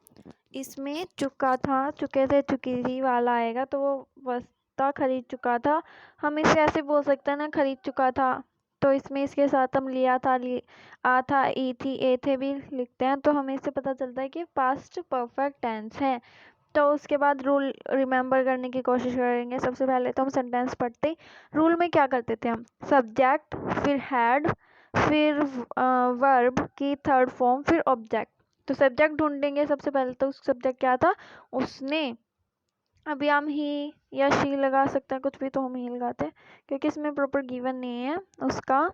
इसमें चुका था, चुके से चुकी थी वाला आएगा, तो वो बस्ता खरीद चुका था। हम इसे ऐसे बोल सकते हैं ना, खरीद चुका था। तो इसमें इसके साथ हम लिया था, आ था, ई थी, ए थे भी लिखते हैं। तो हमें इससे पता चलता है कि पास्ट परफेक्ट टेंस है। तो उसके बाद रूल रिमेंबर करने की कोशिश करेंगे। सबसे पहले तो हम सेंटेंस पढ़ते, रूल में क्या करते थे हम, सब्जेक्ट, फिर हैड, फिर वर्ब की थर्ड फॉर्म, फिर ऑब्जेक्ट। तो सब्जेक्ट ढूंढेंगे सबसे पहले। तो सब्जेक्ट क्या था, उसने। अभी हम ही या शी लगा सकते हैं, कुछ भी, तो हम ही लगाते हैं क्योंकि इसमें प्रॉपर गिवन नहीं है उसका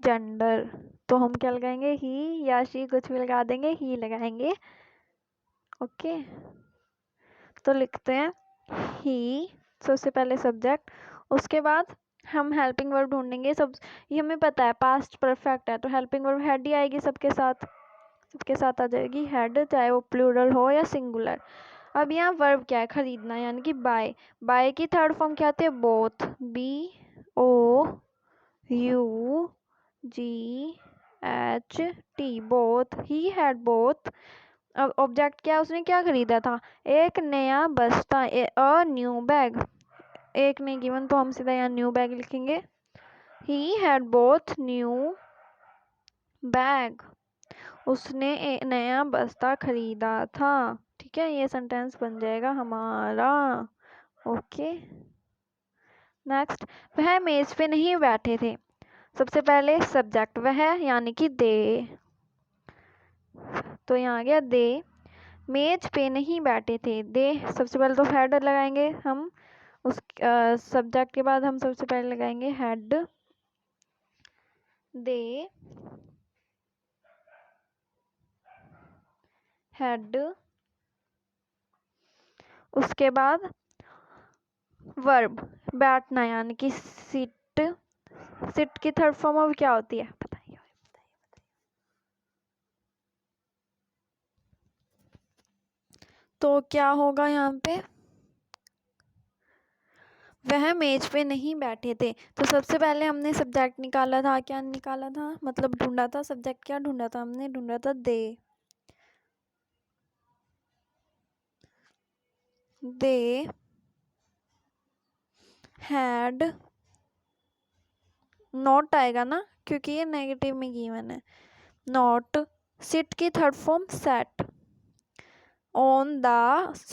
जेंडर। तो हम क्या लगाएंगे, ही या शी, कुछ भी लगा देंगे, ही लगाएंगे। ओके, तो लिखते हैं ही, सबसे पहले सब्जेक्ट। उसके बाद हम हेल्पिंग वर्ब ढूंढेंगे। सब ये हमें पता है पास्ट परफेक्ट है, तो हेल्पिंग वर्ब हैड ही आएगी, सबके साथ आ जाएगी हैड, चाहे वो प्लूरल हो या सिंगुलर। अब यहाँ वर्ब क्या है, खरीदना, यानी कि बाय। बाय की थर्ड फॉर्म क्या आती है, both, BOUGHT, both, he had both. अब ऑब्जेक्ट क्या है, उसने क्या खरीदा था, एक नया बस्ता, अ न्यू बैग। एक नहीं गिवन, तो हम सीधा यहाँ न्यू बैग लिखेंगे। He had both new bag, उसने एक नया बस्ता खरीदा था। ठीक है, ये सेंटेंस बन जाएगा हमारा। ओके, नेक्स्ट, वह मेज पे नहीं बैठे थे। सबसे पहले सब्जेक्ट वह, यानी कि दे। तो यहाँ आ गया दे, मेज पे नहीं बैठे थे। दे, सबसे पहले तो हेड लगाएंगे हम, उस सब्जेक्ट के बाद हम सबसे पहले लगाएंगे हेड, दे हेड। उसके बाद वर्ब, बैठना, यानी कि सिट। सिट की थर्ड फॉर्म अब क्या होती है, बताइए। तो क्या होगा यहाँ पे, वह मेज पे नहीं बैठे थे। तो सबसे पहले हमने सब्जेक्ट निकाला था, क्या निकाला था, मतलब ढूंढा था, सब्जेक्ट क्या ढूंढा था, हमने ढूंढा था दे हैड, नॉट आएगा ना क्योंकि ये नेगेटिव में गिवन है, नॉट। सिट की third form set, on the,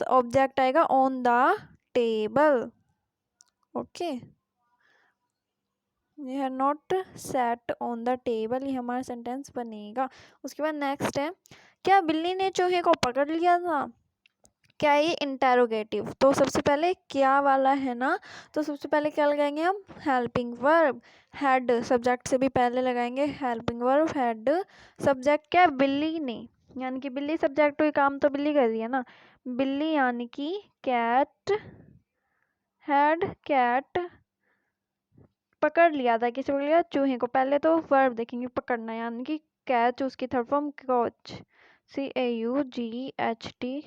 object आएगा ऑन द टेबल। ओके, ये है not set on the table, ये हमारा सेंटेंस बनेगा। उसके बाद नेक्स्ट है, क्या बिल्ली ने चूहे को पकड़ लिया था। क्या ये इंटेरोगेटिव, तो सबसे पहले क्या वाला है ना, तो सबसे पहले क्या लगाएंगे हम, हेल्पिंग वर्ब। हैड सब्जेक्ट से भी पहले लगाएंगे हेल्पिंग वर्ब हैड। सब्जेक्ट क्या है, बिल्ली ने, यानी कि बिल्ली सब्जेक्ट, हुई काम तो बिल्ली कर रही है ना, बिल्ली यानी कि कैट, हैड कैट, पकड़ लिया था, किसे पकड़ लिया, चूहे को। पहले तो वर्ब देखेंगे, पकड़ना, यानी कि कैच, उसकी third form caught, CAUGHT।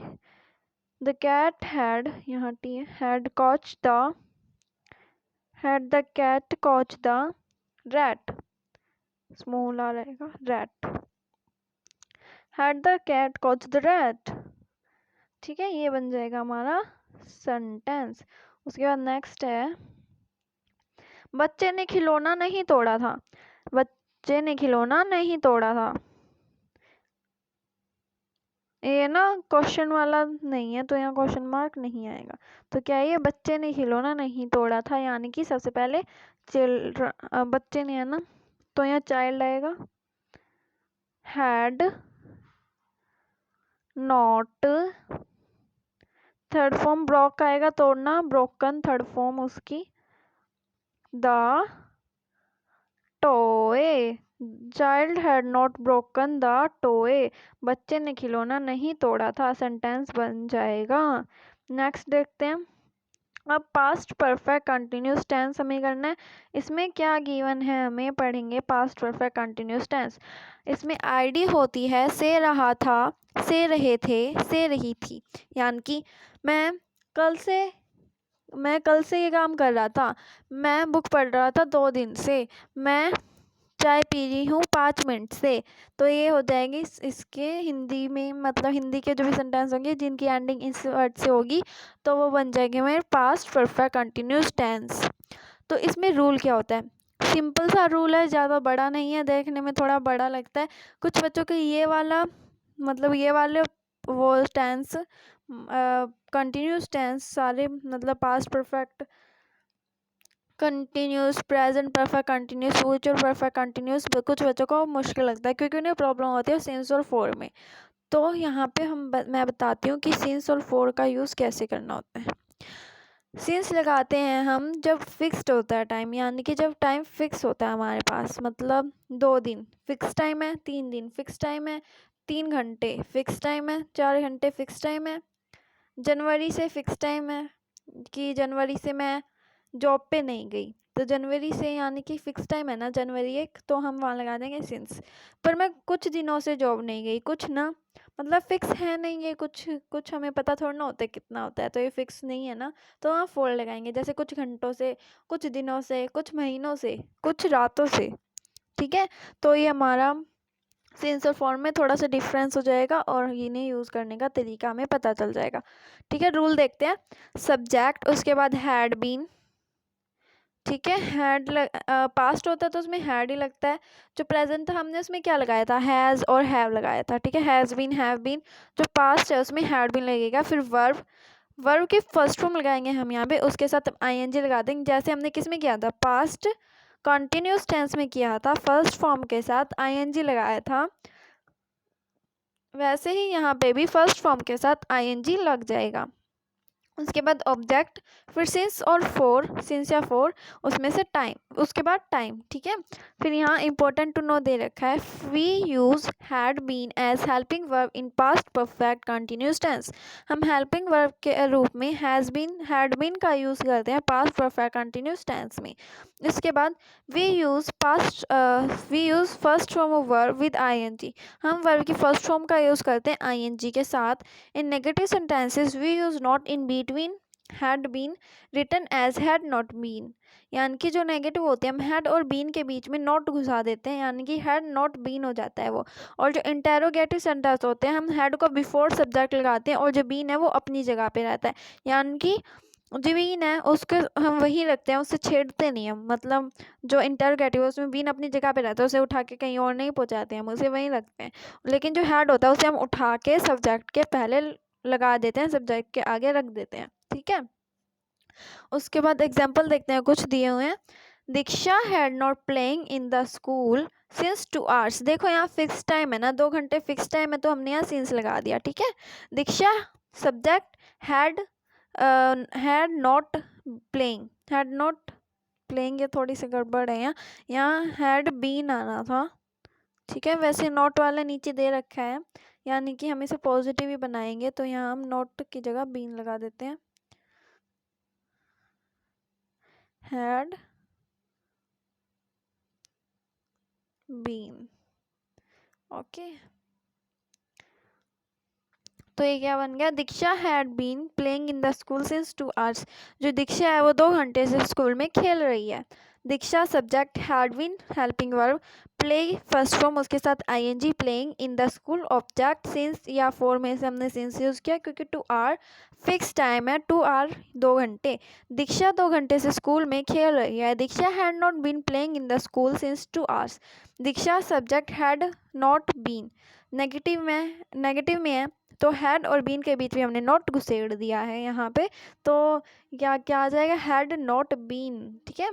The cat had, यहाँ T had caught the, had the cat caught the rat, small आ रहेगा, rat, had the cat caught the rat. ठीक है, ये बन जाएगा हमारा सेंटेंस। उसके बाद नेक्स्ट है, बच्चे ने खिलौना नहीं तोड़ा था। बच्चे ने खिलौना नहीं तोड़ा था, ये ना क्वेश्चन वाला नहीं है, तो यहाँ क्वेश्चन मार्क नहीं आएगा। तो क्या ये, बच्चे ने खिलौना नहीं तोड़ा था, यानी कि सबसे पहले चिल्ड्रन, बच्चे ने है ना, तो यहाँ चाइल्ड आएगा, had not, third form broke आएगा, तोड़ना, ब्रोकन, थर्ड फॉर्म उसकी, the toy. Child had not broken the toy. बच्चे ने खिलौना नहीं तोड़ा था। सेंटेंस बन जाएगा। नेक्स्ट देखते हैं। अब पास्ट परफेक्ट कंटिन्यूस टेंस हमें करना है। इसमें क्या गिवन है हमें पढ़ेंगे पास्ट परफेक्ट कंटिन्यूस टेंस। इसमें आईडी होती है से रहा था, से रहे थे, से रही थी। यानी कि मैं कल से ये काम कर रहा था। मैं बुक पढ़ रहा था 2 दिन से। मैं चाय पी रही हूँ 5 मिनट से। तो ये हो जाएगी इसके हिंदी में, मतलब हिंदी के जो भी सेंटेंस होंगे जिनकी एंडिंग इस वर्ड से होगी तो वो बन जाएंगे मेरे पास्ट परफेक्ट कंटिन्यूस टेंस। तो इसमें रूल क्या होता है? सिंपल सा रूल है, ज़्यादा बड़ा नहीं है, देखने में थोड़ा बड़ा लगता है। कुछ बच्चों के ये वाला मतलब ये वाले वो टेंस कंटिन्यूस टेंस सारे मतलब past perfect continuous, present perfect continuous, future perfect continuous कुछ बच्चों को मुश्किल लगता है क्योंकि उन्हें प्रॉब्लम होती है सिंस और फॉर में। तो यहाँ पे मैं बताती हूँ कि सिंस और फॉर का यूज़ कैसे करना होता है। सिंस लगाते हैं हम जब फिक्स्ड होता है टाइम, यानी कि जब टाइम फिक्स होता है हमारे पास, मतलब 2 दिन फिक्स टाइम है, 3 दिन फिक्स टाइम है, 3 घंटे फिक्स टाइम है, 4 घंटे फिक्स टाइम है। जनवरी से फिक्स टाइम है कि जनवरी से मैं जॉब पे नहीं गई, तो जनवरी से यानी कि फिक्स टाइम है ना जनवरी 1, तो हम वहाँ लगा देंगे सिंस। पर मैं कुछ दिनों से जॉब नहीं गई, कुछ ना मतलब फिक्स है नहीं ये, कुछ हमें पता थोड़ा ना होता है कितना होता है, तो ये फिक्स नहीं है ना, तो वहाँ फोर लगाएंगे। जैसे कुछ घंटों से, कुछ दिनों से, कुछ महीनों से, कुछ रातों से। ठीक है, तो ये हमारा सिंस और फॉर में थोड़ा सा डिफरेंस हो जाएगा और इन्हें यूज़ करने का तरीका हमें पता चल जाएगा। ठीक है, रूल देखते हैं। सब्जेक्ट, उसके बाद हैड बीन। ठीक है, पास्ट होता है तो उसमें हैड ही लगता है। जो प्रेजेंट था हमने उसमें क्या लगाया था? हैज़ और हैव लगाया था। ठीक है, हैज़ बीन, हैव बीन। जो पास्ट है उसमें हैड बीन लगेगा। फिर वर्ब की फर्स्ट फॉर्म लगाएंगे हम यहाँ पे, उसके साथ आईएनजी लगा देंगे, जैसे हमने किस में किया था? पास्ट कंटिन्यूस टेंस में किया था, फर्स्ट फॉर्म के साथ आईएनजी लगाया था, वैसे ही यहाँ पे भी फर्स्ट फॉर्म के साथ आईएनजी लग जाएगा। उसके बाद ऑब्जेक्ट, फिर सिंस और फोर, सिंस या फोर, उसमें से टाइम, उसके बाद टाइम। ठीक है, फिर यहाँ इंपॉर्टेंट टू नो दे रखा है, we use had been as helping verb in past perfect continuous tense. हम हेल्पिंग वर्ब के रूप में हैज़ बीन, हैड बीन का यूज़ करते हैं पास्ट परफेक्ट कंटिन्यूस टेंस में। इसके बाद we use first form of verb with ING. हम वर्ब की फर्स्ट फॉर्म का यूज़ करते हैं आईएनजी के साथ। In negative sentences we use not in between had been written as had not been. यानी कि जो नेगेटिव होते हैं हम हैड और बीन के बीच में नॉट घुसा देते हैं, यानी कि हैड नॉट बीन हो जाता है वो। और जो इंटेरोगेटिव सेंटेंस होते हैं हम हैड को बिफोर सब्जेक्ट लगाते हैं और जो बीन है वो अपनी जगह पे रहता है, यानी कि जो बीन है उसके हम वही रखते हैं, उससे छेड़ते नहीं हम। मतलब जो इंटरोगेटिव है उसमें बीन अपनी जगह पे रहता है, उसे उठा के कहीं और नहीं पहुंचाते हम, उसे वहीं रखते हैं। लेकिन जो हैड होता है उसे हम उठा के सब्जेक्ट के पहले लगा देते हैं, सब्जेक्ट के आगे रख देते हैं। ठीक है, उसके बाद एग्जाम्पल देखते हैं, कुछ दिए हुए हैं। Diksha had not playing in the school since 2 hours। देखो यहाँ फिक्स टाइम है ना, 2 घंटे फिक्स टाइम है, तो हमने यहाँ सिंस लगा दिया। ठीक है, Diksha subject, had not playing, had not playing, ये थोड़ी सी गड़बड़ है यहाँ हैड बीन आना था। ठीक है, वैसे नॉट वाला नीचे दे रखा है, यानी कि हम इसे पॉजिटिव ही बनाएंगे, तो यहाँ हम नॉट की जगह बीन लगा देते हैं। Had been. ओके, तो ये क्या बन गया? Diksha had been playing in the school since 2 hours। जो दीक्षा है वो 2 घंटे से स्कूल में खेल रही है। Diksha subject, had been helping verb, play first form उसके साथ ING, playing in the school object, since या फोर में से हमने सिंस यूज किया क्योंकि 2 hour फिक्स टाइम है, 2 hour 2 घंटे। दीक्षा 2 घंटे से स्कूल में खेल रही है। Diksha had not been playing in the school since 2 hours। Diksha subject had not been, negative में है तो हैड और बीन के बीच में हमने नॉट घुसेड़ दिया है यहाँ पे, तो क्या क्या आ जाएगा? Had not been. ठीक है,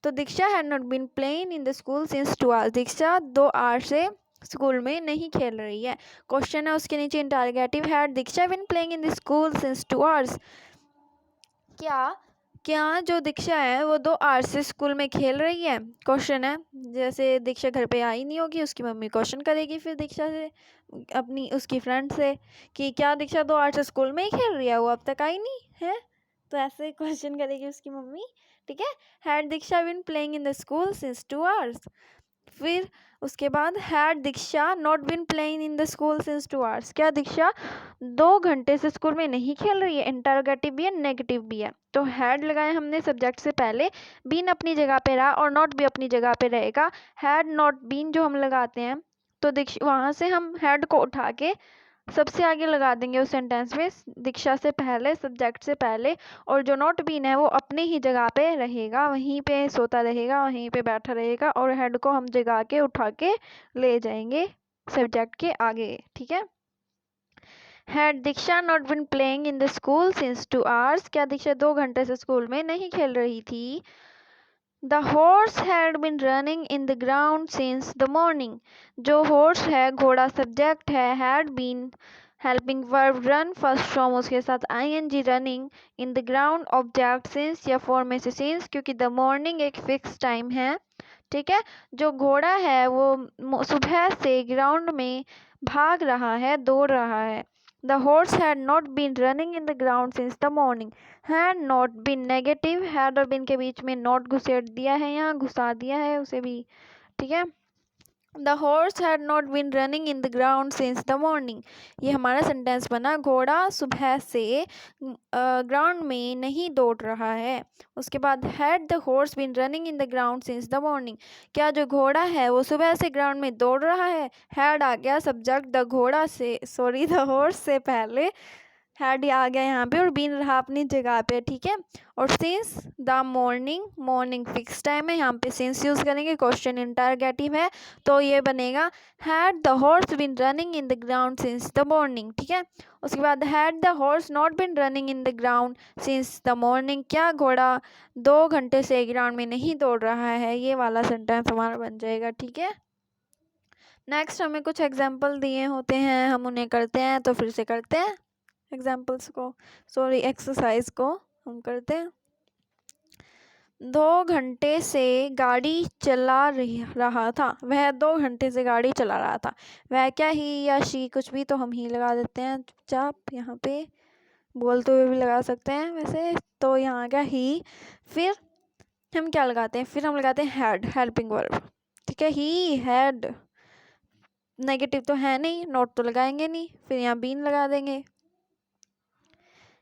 तो Diksha had not been playing in the school since 2 hours। Diksha 2 hours से स्कूल में नहीं खेल रही है। क्वेश्चन है उसके नीचे interrogative, had Diksha been playing in the school since 2 hours। क्या क्या जो दीक्षा है वो 2 आवर्स से स्कूल में खेल रही है? क्वेश्चन है। जैसे दीक्षा घर पे आई नहीं होगी, उसकी मम्मी क्वेश्चन करेगी फिर दीक्षा से, अपनी उसकी फ्रेंड से, कि क्या दीक्षा 2 आवर्स से स्कूल में ही खेल रही है, वो अब तक आई नहीं है? तो ऐसे क्वेश्चन करेगी उसकी मम्मी, ठीक है। Had Diksha been playing in the school since 2 hours? फिर उसके बाद had Diksha not been playing in the school since 2 hours? क्या दीक्षा 2 घंटे से स्कूल में नहीं खेल रही है? इंटरोगेटिव भी है, नेगेटिव भी है। तो हैड लगाया हमने सब्जेक्ट से पहले, बीन अपनी जगह पे रहा और नॉट भी अपनी जगह पे रहेगा। हैड नॉट बीन जो हम लगाते हैं, तो वहाँ से हम हैड को उठा के सबसे आगे लगा देंगे उस सेंटेंस में, दीक्षा से पहले, सब्जेक्ट से पहले, और जो नॉट बीन है वो अपनी ही जगह पे रहेगा, वहीं पे सोता रहेगा, वहीं पे बैठा रहेगा, और हेड को हम जगा के उठा के ले जाएंगे सब्जेक्ट के आगे, ठीक है। Had Diksha not been playing in the school since 2 hours? क्या दीक्षा 2 घंटे से स्कूल में नहीं खेल रही थी? The horse had been running in the ground since the morning? जो हॉर्स है, घोड़ा सब्जेक्ट है, had been helping verb run first from उसके साथ ing, running in the ground object since या फॉर में से सिंस, क्योंकि द मॉर्निंग एक फिक्स टाइम है, ठीक है। जो घोड़ा है वो सुबह से ग्राउंड में भाग रहा है, दौड़ रहा है। The horse had not been running in the ground since the morning. Had not been negative, had और बीन के बीच में नॉट घुसेड़ दिया है, यहाँ घुसा दिया है उसे भी, ठीक है। The horse had not been running in the ground since the morning. ये हमारा सेंटेंस बना, घोड़ा सुबह से ग्राउंड में नहीं दौड़ रहा है। उसके बाद had the horse been running in the ground since the morning? क्या जो घोड़ा है वो सुबह से ग्राउंड में दौड़ रहा है? हैड आ गया सब्जेक्ट द घोड़ा से, सॉरी द हॉर्स से पहले, हैड आ गया यहाँ पे, और बीन रहा अपनी जगह पे, ठीक है। और since the morning, morning fix time है, यहाँ पे सिंस यूज करेंगे, क्वेश्चन इंटरोगेटिव है, तो ये बनेगा had the horse been running in the ground since the morning, ठीक है। उसके बाद had the horse not been running in the ground since the morning? क्या घोड़ा 2 घंटे से ग्राउंड में नहीं दौड़ रहा है? ये वाला सेंटेंस हमारा बन जाएगा, ठीक है। नेक्स्ट हमें कुछ एग्जाम्पल दिए होते हैं, हम उन्हें करते हैं, तो फिर से करते हैं एग्जाम्पल्स को, सॉरी एक्सरसाइज को हम करते हैं। 2 घंटे से गाड़ी चला रहा था, वह 2 घंटे से गाड़ी चला रहा था। वह क्या, ही या शी, कुछ भी, तो हम ही लगा देते हैं चुपचाप, यहाँ पे बोलते हुए भी लगा सकते हैं वैसे, तो यहाँ क्या ही, फिर हम क्या लगाते हैं, फिर हम लगाते हैं हैड, हेल्पिंग वर्ब, ठीक है। ही हैड, नेगेटिव तो है नहीं, नोट तो लगाएंगे नहीं, फिर यहाँ बीन लगा देंगे,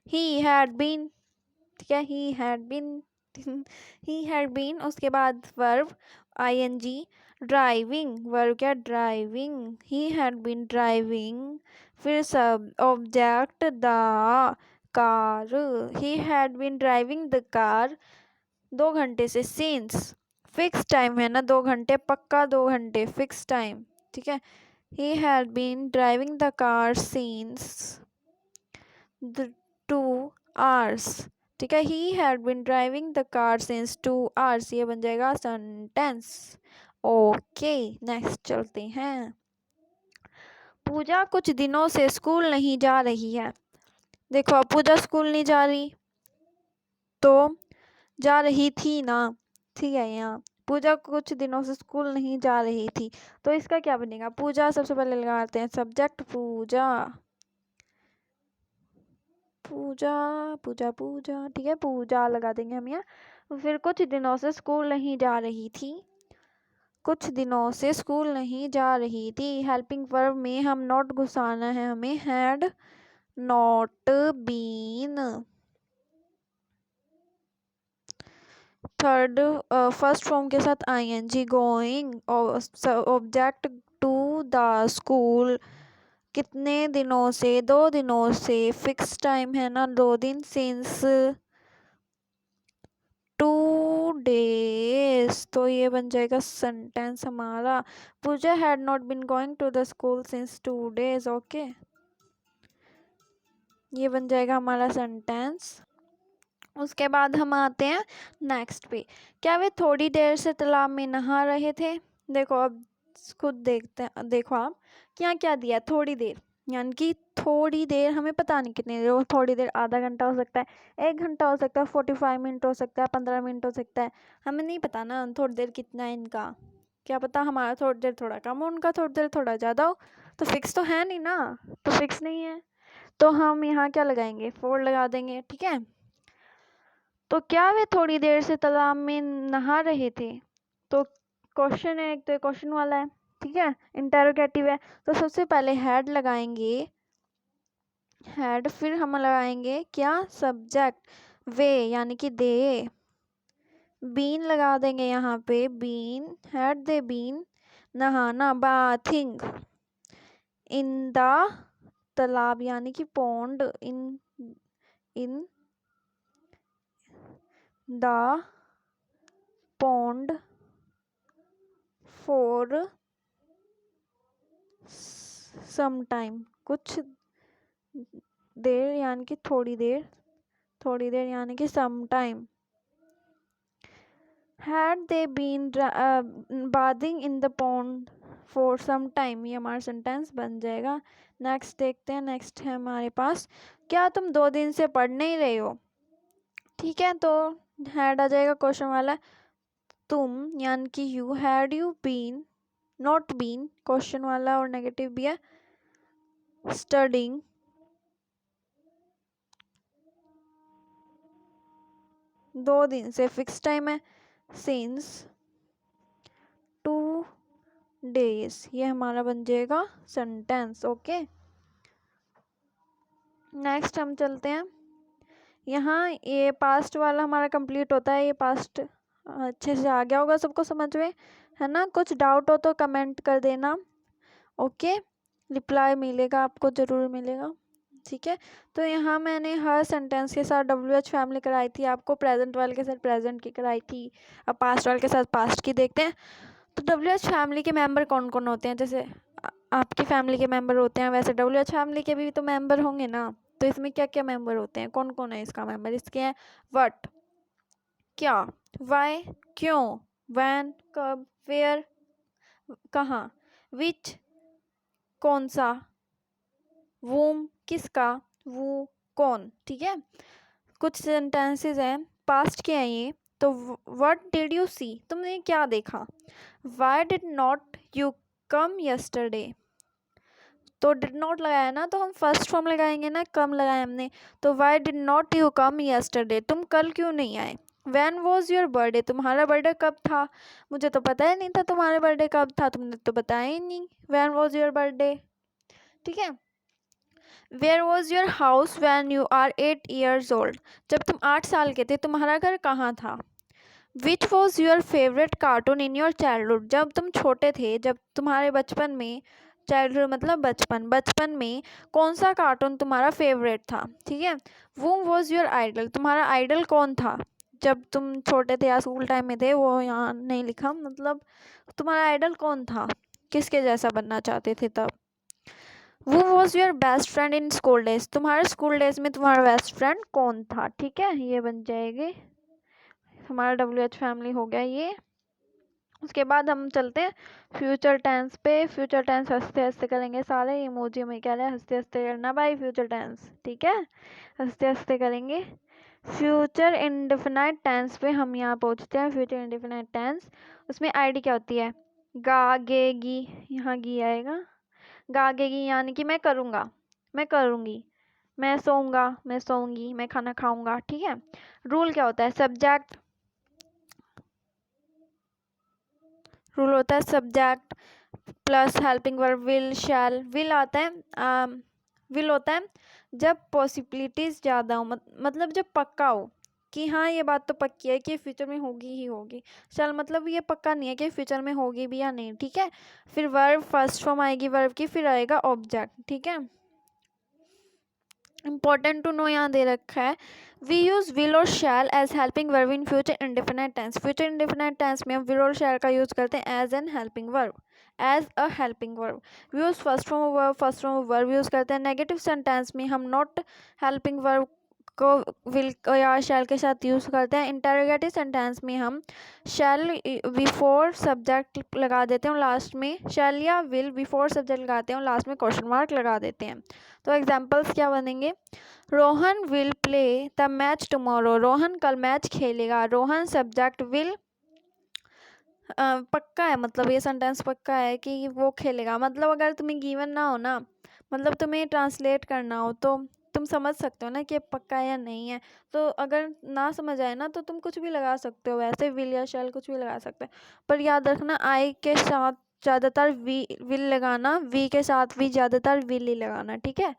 ही हैड बीन, ठीक है, he had been he had been. उसके बाद वर्ब ing, ड्राइविंग, वर्ब क्या, driving, he had been driving. फिर सब object the car, he had been driving the car 2 घंटे से, सिंस फिक्स टाइम है ना, 2 घंटे पक्का, 2 घंटे फिक्स टाइम, ठीक है। He had been driving the car since 2 hours, ठीक है। He had been driving the car since 2 hours, ये बन जाएगा सेंटेंस। ओके, नेक्स्ट चलते हैं। पूजा कुछ दिनों से स्कूल नहीं जा रही है। देखो अब पूजा स्कूल नहीं जा रही, तो जा रही थी ना, ठीक है। यहाँ पूजा कुछ दिनों से स्कूल नहीं जा रही थी, तो इसका क्या बनेगा, पूजा सबसे पहले लगाते हैं सब्जेक्ट, पूजा, पूजा पूजा पूजा, ठीक है, पूजा लगा देंगे हम यहाँ। फिर कुछ दिनों से स्कूल नहीं जा रही थी, कुछ दिनों से स्कूल नहीं जा रही थी, हेल्पिंग वर्ब में हम नॉट घुसाना है, हमें had not been. Third, first form के साथ ing, going, object to the school, कितने दिनों से, 2 दिनों से, फिक्स टाइम है ना, 2 दिन, सिंस 2 days, तो ये बन जाएगा सेंटेंस हमारा। Puja had not been going to the school since 2 days, okay, ये बन जाएगा हमारा सेंटेंस। उसके बाद हम आते हैं नेक्स्ट पे। क्या वे थोड़ी देर से तालाब में नहा रहे थे? देखो अब खुद देखते हैं, देखो आप क्या क्या दिया, थोड़ी देर, यानी कि थोड़ी देर, हमें पता नहीं कितनी देर, वो थोड़ी देर आधा घंटा हो सकता है, 1 घंटा हो सकता है, 45 मिनट हो सकता है, 15 मिनट हो सकता है, हमें नहीं पता ना थोड़ी देर कितना है इनका। क्या पता हमारा थोड़ी देर थोड़ा कम हो, उनका थोड़ी देर थोड़ा ज़्यादा हो, तो फिक्स तो है नहीं ना, तो फिक्स नहीं है, तो हम यहाँ क्या लगाएंगे, 4 लगा देंगे। ठीक है, तो क्या वे थोड़ी देर से तालाब में नहा रहे थे? तो क्वेश्चन है, एक तो क्वेश्चन वाला है, ठीक है, इंटेरोगेटिव है, तो सबसे पहले हेड लगाएंगे, हेड, फिर हम लगाएंगे क्या, सब्जेक्ट, वे यानी कि दे, बीन लगा देंगे यहाँ पे, बीन, हैड दे बीन, नहाना, बाथिंग, इन द तालाब यानी कि pond, in the pond for some time, कुछ देर यानी कि थोड़ी देर, थोड़ी देर यानी कि some time, had they been bathing in the pond for some time, ये हमारा सेंटेंस बन जाएगा। नेक्स्ट देखते हैं, नेक्स्ट है हमारे पास, क्या तुम 2 दिन से पढ़ नहीं रहे हो? ठीक है, तो हैड आ जाएगा क्वेश्चन वाला, तुम यानी कि you, had you been, not been question वाला और नेगेटिव भी है, स्टडिंग, दो दिन से फिक्स टाइम है, सिंस 2 days, ये हमारा बन जाएगा सेंटेंस। ओके, नेक्स्ट हम चलते हैं, यहाँ ये पास्ट वाला हमारा कंप्लीट होता है, ये पास्ट अच्छे से आ गया होगा सबको समझ में, है ना? कुछ डाउट हो तो कमेंट कर देना। ओके, रिप्लाई मिलेगा आपको, ज़रूर मिलेगा। ठीक है, तो यहाँ मैंने हर सेंटेंस के साथ WH फैमिली कराई थी आपको, प्रेजेंट वाले के साथ प्रेजेंट की कराई थी, अब पास्ट वाले के साथ पास्ट की देखते हैं। तो WH फैमिली के मेंबर कौन कौन होते हैं? जैसे आपकी फैमिली के मेंबर होते हैं, वैसे WH फैमिली के भी तो मेंबर होंगे ना, तो इसमें क्या क्या मेंबर होते हैं, कौन कौन है इसका मेंबर? इसके हैं व्हाट, क्या, वाई, क्यों, व्हेन, कब, वेयर, कहाँ, विच, कौन सा, वूम, किसका, वो, कौन। ठीक है, कुछ सेंटेंसेस हैं, पास्ट के हैं ये, तो व्हाट डिड यू सी, तुमने क्या देखा? Why did not you come yesterday, तो डिड नॉट लगाया ना, तो हम फर्स्ट फॉर्म लगाएंगे ना, कम लगाया हमने, तो why did not you come yesterday, तुम कल क्यों नहीं आए? वैन वॉज योर बर्थडे, तुम्हारा बर्थडे कब था? मुझे तो पता ही नहीं था तुम्हारा बर्थडे कब था, तुमने तो बताया ही नहीं, वैन वॉज योर बर्थडे। ठीक है, where was your house when you are 8 years old, जब तुम 8 साल के थे तुम्हारा घर कहाँ था? Which was your favourite cartoon in your childhood, जब तुम छोटे थे, जब तुम्हारे बचपन में, चाइल्डहुड मतलब बचपन, बचपन में कौन सा कार्टून तुम्हारा फेवरेट था? ठीक है, वो वॉज योर आइडल, तुम्हारा आइडल कौन था जब तुम छोटे थे या स्कूल टाइम में थे, वो यहाँ नहीं लिखा, मतलब तुम्हारा आइडल कौन था, किसके जैसा बनना चाहते थे तब? वो was your best friend in school days, तुम्हारे स्कूल डेज में तुम्हारा बेस्ट फ्रेंड कौन था? ठीक है, ये बन जाएगी हमारा WH फैमिली हो गया ये। उसके बाद हम चलते हैं फ्यूचर टेंस पे। फ्यूचर टेंस हंसते हंसते करेंगे सारे, इमोजी में कह रहे हैं हंसते हंसते करना भाई फ्यूचर टेंस, ठीक है, हंसते हंसते करेंगे। फ्यूचर इंडेफिनाइट टेंस पे हम यहाँ पहुँचते हैं। फ्यूचर इंडेफिनाइट टेंस, उसमें आईडी क्या होती है? गा, गे, गी, यहाँ गी आएगा, गा, गे, गी यानी कि मैं करूँगा, मैं करूँगी, मैं सोऊंगा, मैं सोऊंगी, मैं खाना खाऊंगा। ठीक है, रूल क्या होता है? सब्जेक्ट, रूल होता है subject plus helping verb will, shall. Will आता है, विल होता है जब पॉसिबिलिटीज़ ज़्यादा हो, मतलब जब पक्का हो कि हाँ ये बात तो पक्की है कि फ्यूचर में होगी ही होगी। शैल मतलब ये पक्का नहीं है कि फ्यूचर में होगी भी या नहीं। ठीक है, फिर वर्ब फर्स्ट फॉर्म आएगी वर्ब की, फिर आएगा ऑब्जेक्ट। ठीक है, इंपॉर्टेंट टू नो यहाँ दे रखा है, वी यूज़ विल और shall as helping verb in future indefinite tense. Future indefinite tense में हम विल और शैल का यूज़ करते हैं as an helping verb, as a helping verb. We use first form verb, first form verb use करते हैं। नेगेटिव sentence में हम नॉट हेल्पिंग वर्ब को विल या शैल के साथ यूज़ करते हैं। इंटरोगेटिव सेंटेंस में हम शैल बिफोर सब्जेक्ट लगा देते हैं, लास्ट में शैल या विल बिफोर सब्जेक्ट लगाते हैं और लास्ट में क्वेश्चन मार्क लगा देते हैं। तो एग्जांपल्स क्या बनेंगे? Rohan will play the match tomorrow, Rohan कल मैच खेलेगा। रोहन सब्जेक्ट विल पक्का है, मतलब ये सेंटेंस पक्का है कि वो खेलेगा। मतलब अगर तुम्हें गिवन ना हो ना, मतलब तुम्हें ट्रांसलेट करना हो, तो तुम समझ सकते हो ना कि पक्का है या नहीं है। तो अगर ना समझ आए ना तो तुम कुछ भी लगा सकते हो, वैसे विल या शैल कुछ भी लगा सकते हो। पर याद रखना आई के साथ ज़्यादातर विल लगाना, वी के साथ भी ज़्यादातर विल ही लगाना, ठीक है।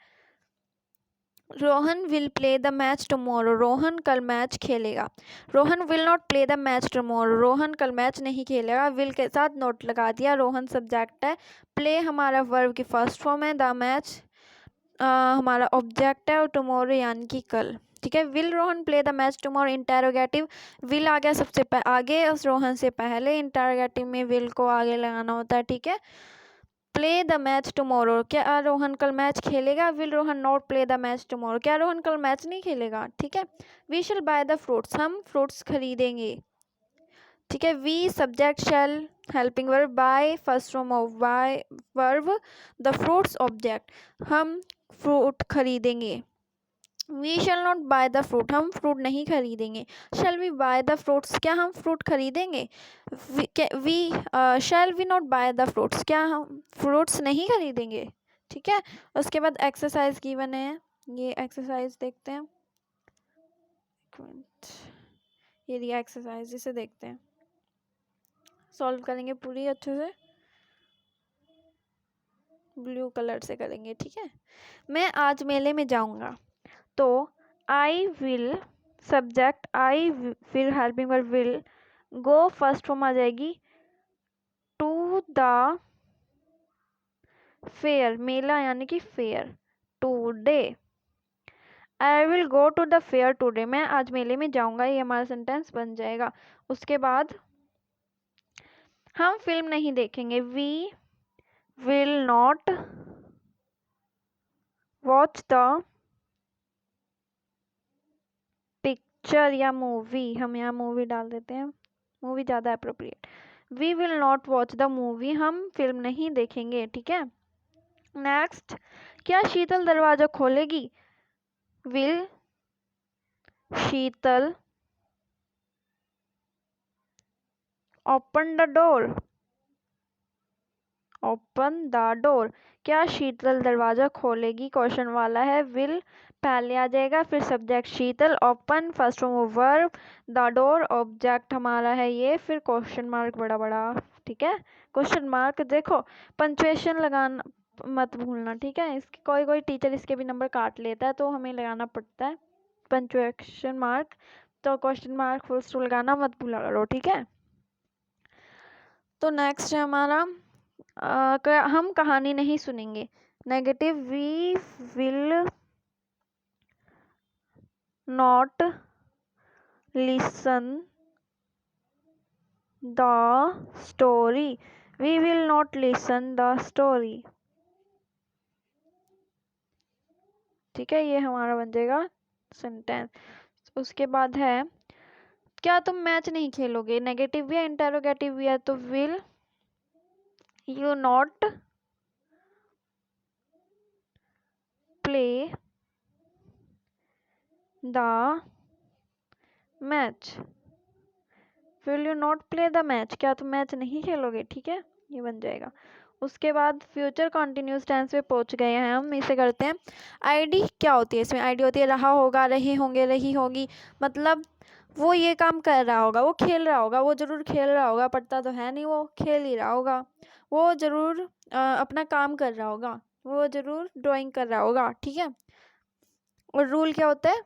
Rohan will play the match tomorrow, Rohan कल मैच खेलेगा। Rohan will not play the match tomorrow, Rohan कल मैच नहीं खेलेगा। विल के साथ नोट लगा दिया। रोहन सब्जेक्ट है, प्ले हमारा वर्ब की फर्स्ट फॉर्म है, द मैच हमारा ऑब्जेक्ट है और टुमारो यानी कि कल, ठीक है। Will Rohan play the match tomorrow, interrogative will आ गया सबसे आगे उस रोहन से पहले, इंटेरोगेटिव में विल को आगे लगाना होता है, ठीक है। प्ले द मैच टुमारो, क्या रोहन कल मैच खेलेगा? Will Rohan not play the match tomorrow, क्या रोहन कल मैच नहीं खेलेगा, ठीक है। We shall buy the fruits, हम फ्रूट्स खरीदेंगे, ठीक है। We subject shall helping verb, buy first form of buy verb, the fruits object, हम फ्रूट खरीदेंगे। We shall not buy the fruit, हम फ्रूट नहीं खरीदेंगे। Shall we buy the fruits, क्या हम फ्रूट खरीदेंगे? We shall we not buy the fruits, क्या हम फ्रूट्स नहीं खरीदेंगे, ठीक है। उसके बाद एक्सरसाइज गिवन है, ये एक्सरसाइज देखते हैं। ये दिया एक्सरसाइज, इसे देखते हैं, सॉल्व करेंगे पूरी अच्छे से, ब्लू कलर से करेंगे, ठीक है। मैं आज मेले में जाऊंगा, तो I will subject, I will helping verb will, go first form आ जाएगी, टू द फेयर, मेला यानी कि fair, today. I will go to the fair today, मैं आज मेले में जाऊंगा, ये हमारा सेंटेंस बन जाएगा। उसके बाद हम फिल्म नहीं देखेंगे, we will not watch the picture या मूवी, हम यहाँ मूवी डाल देते हैं, मूवी ज़्यादा appropriate. We will not watch the movie, हम फिल्म नहीं देखेंगे, ठीक है। नेक्स्ट, क्या शीतल दरवाजा खोलेगी? Will Sheetal open the door, open the door, क्या शीतल दरवाजा खोलेगी, क्वेश्चन वाला है। विल पहले आ जाएगा, फिर subject Sheetal, open first form of verb, the door object हमारा है ये, फिर क्वेश्चन मार्क बड़ा बड़ा, ठीक है। क्वेश्चन मार्क देखो, पंचुएशन लगाना मत भूलना, ठीक है। इसके कोई कोई टीचर इसके भी नंबर काट लेता है, तो हमें लगाना पड़ता है पंचुएशन मार्क, तो क्वेश्चन मार्क फुल स्टॉप लगाना मत भूला करो, ठीक है। तो नेक्स्ट है हमारा हम कहानी नहीं सुनेंगे, negative, we will not listen the story, we will not listen the story, ठीक है। ये हमारा बन जाएगा सेंटेंस। उसके बाद है, क्या तुम मैच नहीं खेलोगे, नेगेटिव भी है इंटेरोगेटिव भी है, तो will you not play the match, will you not play the match, क्या तुम मैच नहीं खेलोगे, ठीक है, ये बन जाएगा। उसके बाद फ्यूचर कॉन्टिन्यूस टेंस पे पहुंच गए हैं हम, इसे करते हैं। आईडी क्या होती है इसमें? आईडी होती है रहा होगा, रहे होंगे, रही होगी, मतलब वो ये काम कर रहा होगा, वो खेल रहा होगा, वो जरूर खेल रहा होगा, पढ़ता तो है नहीं, वो खेल ही रहा होगा, वो जरूर अपना काम कर रहा होगा, वो जरूर ड्राइंग कर रहा होगा, ठीक है। और रूल क्या होता है?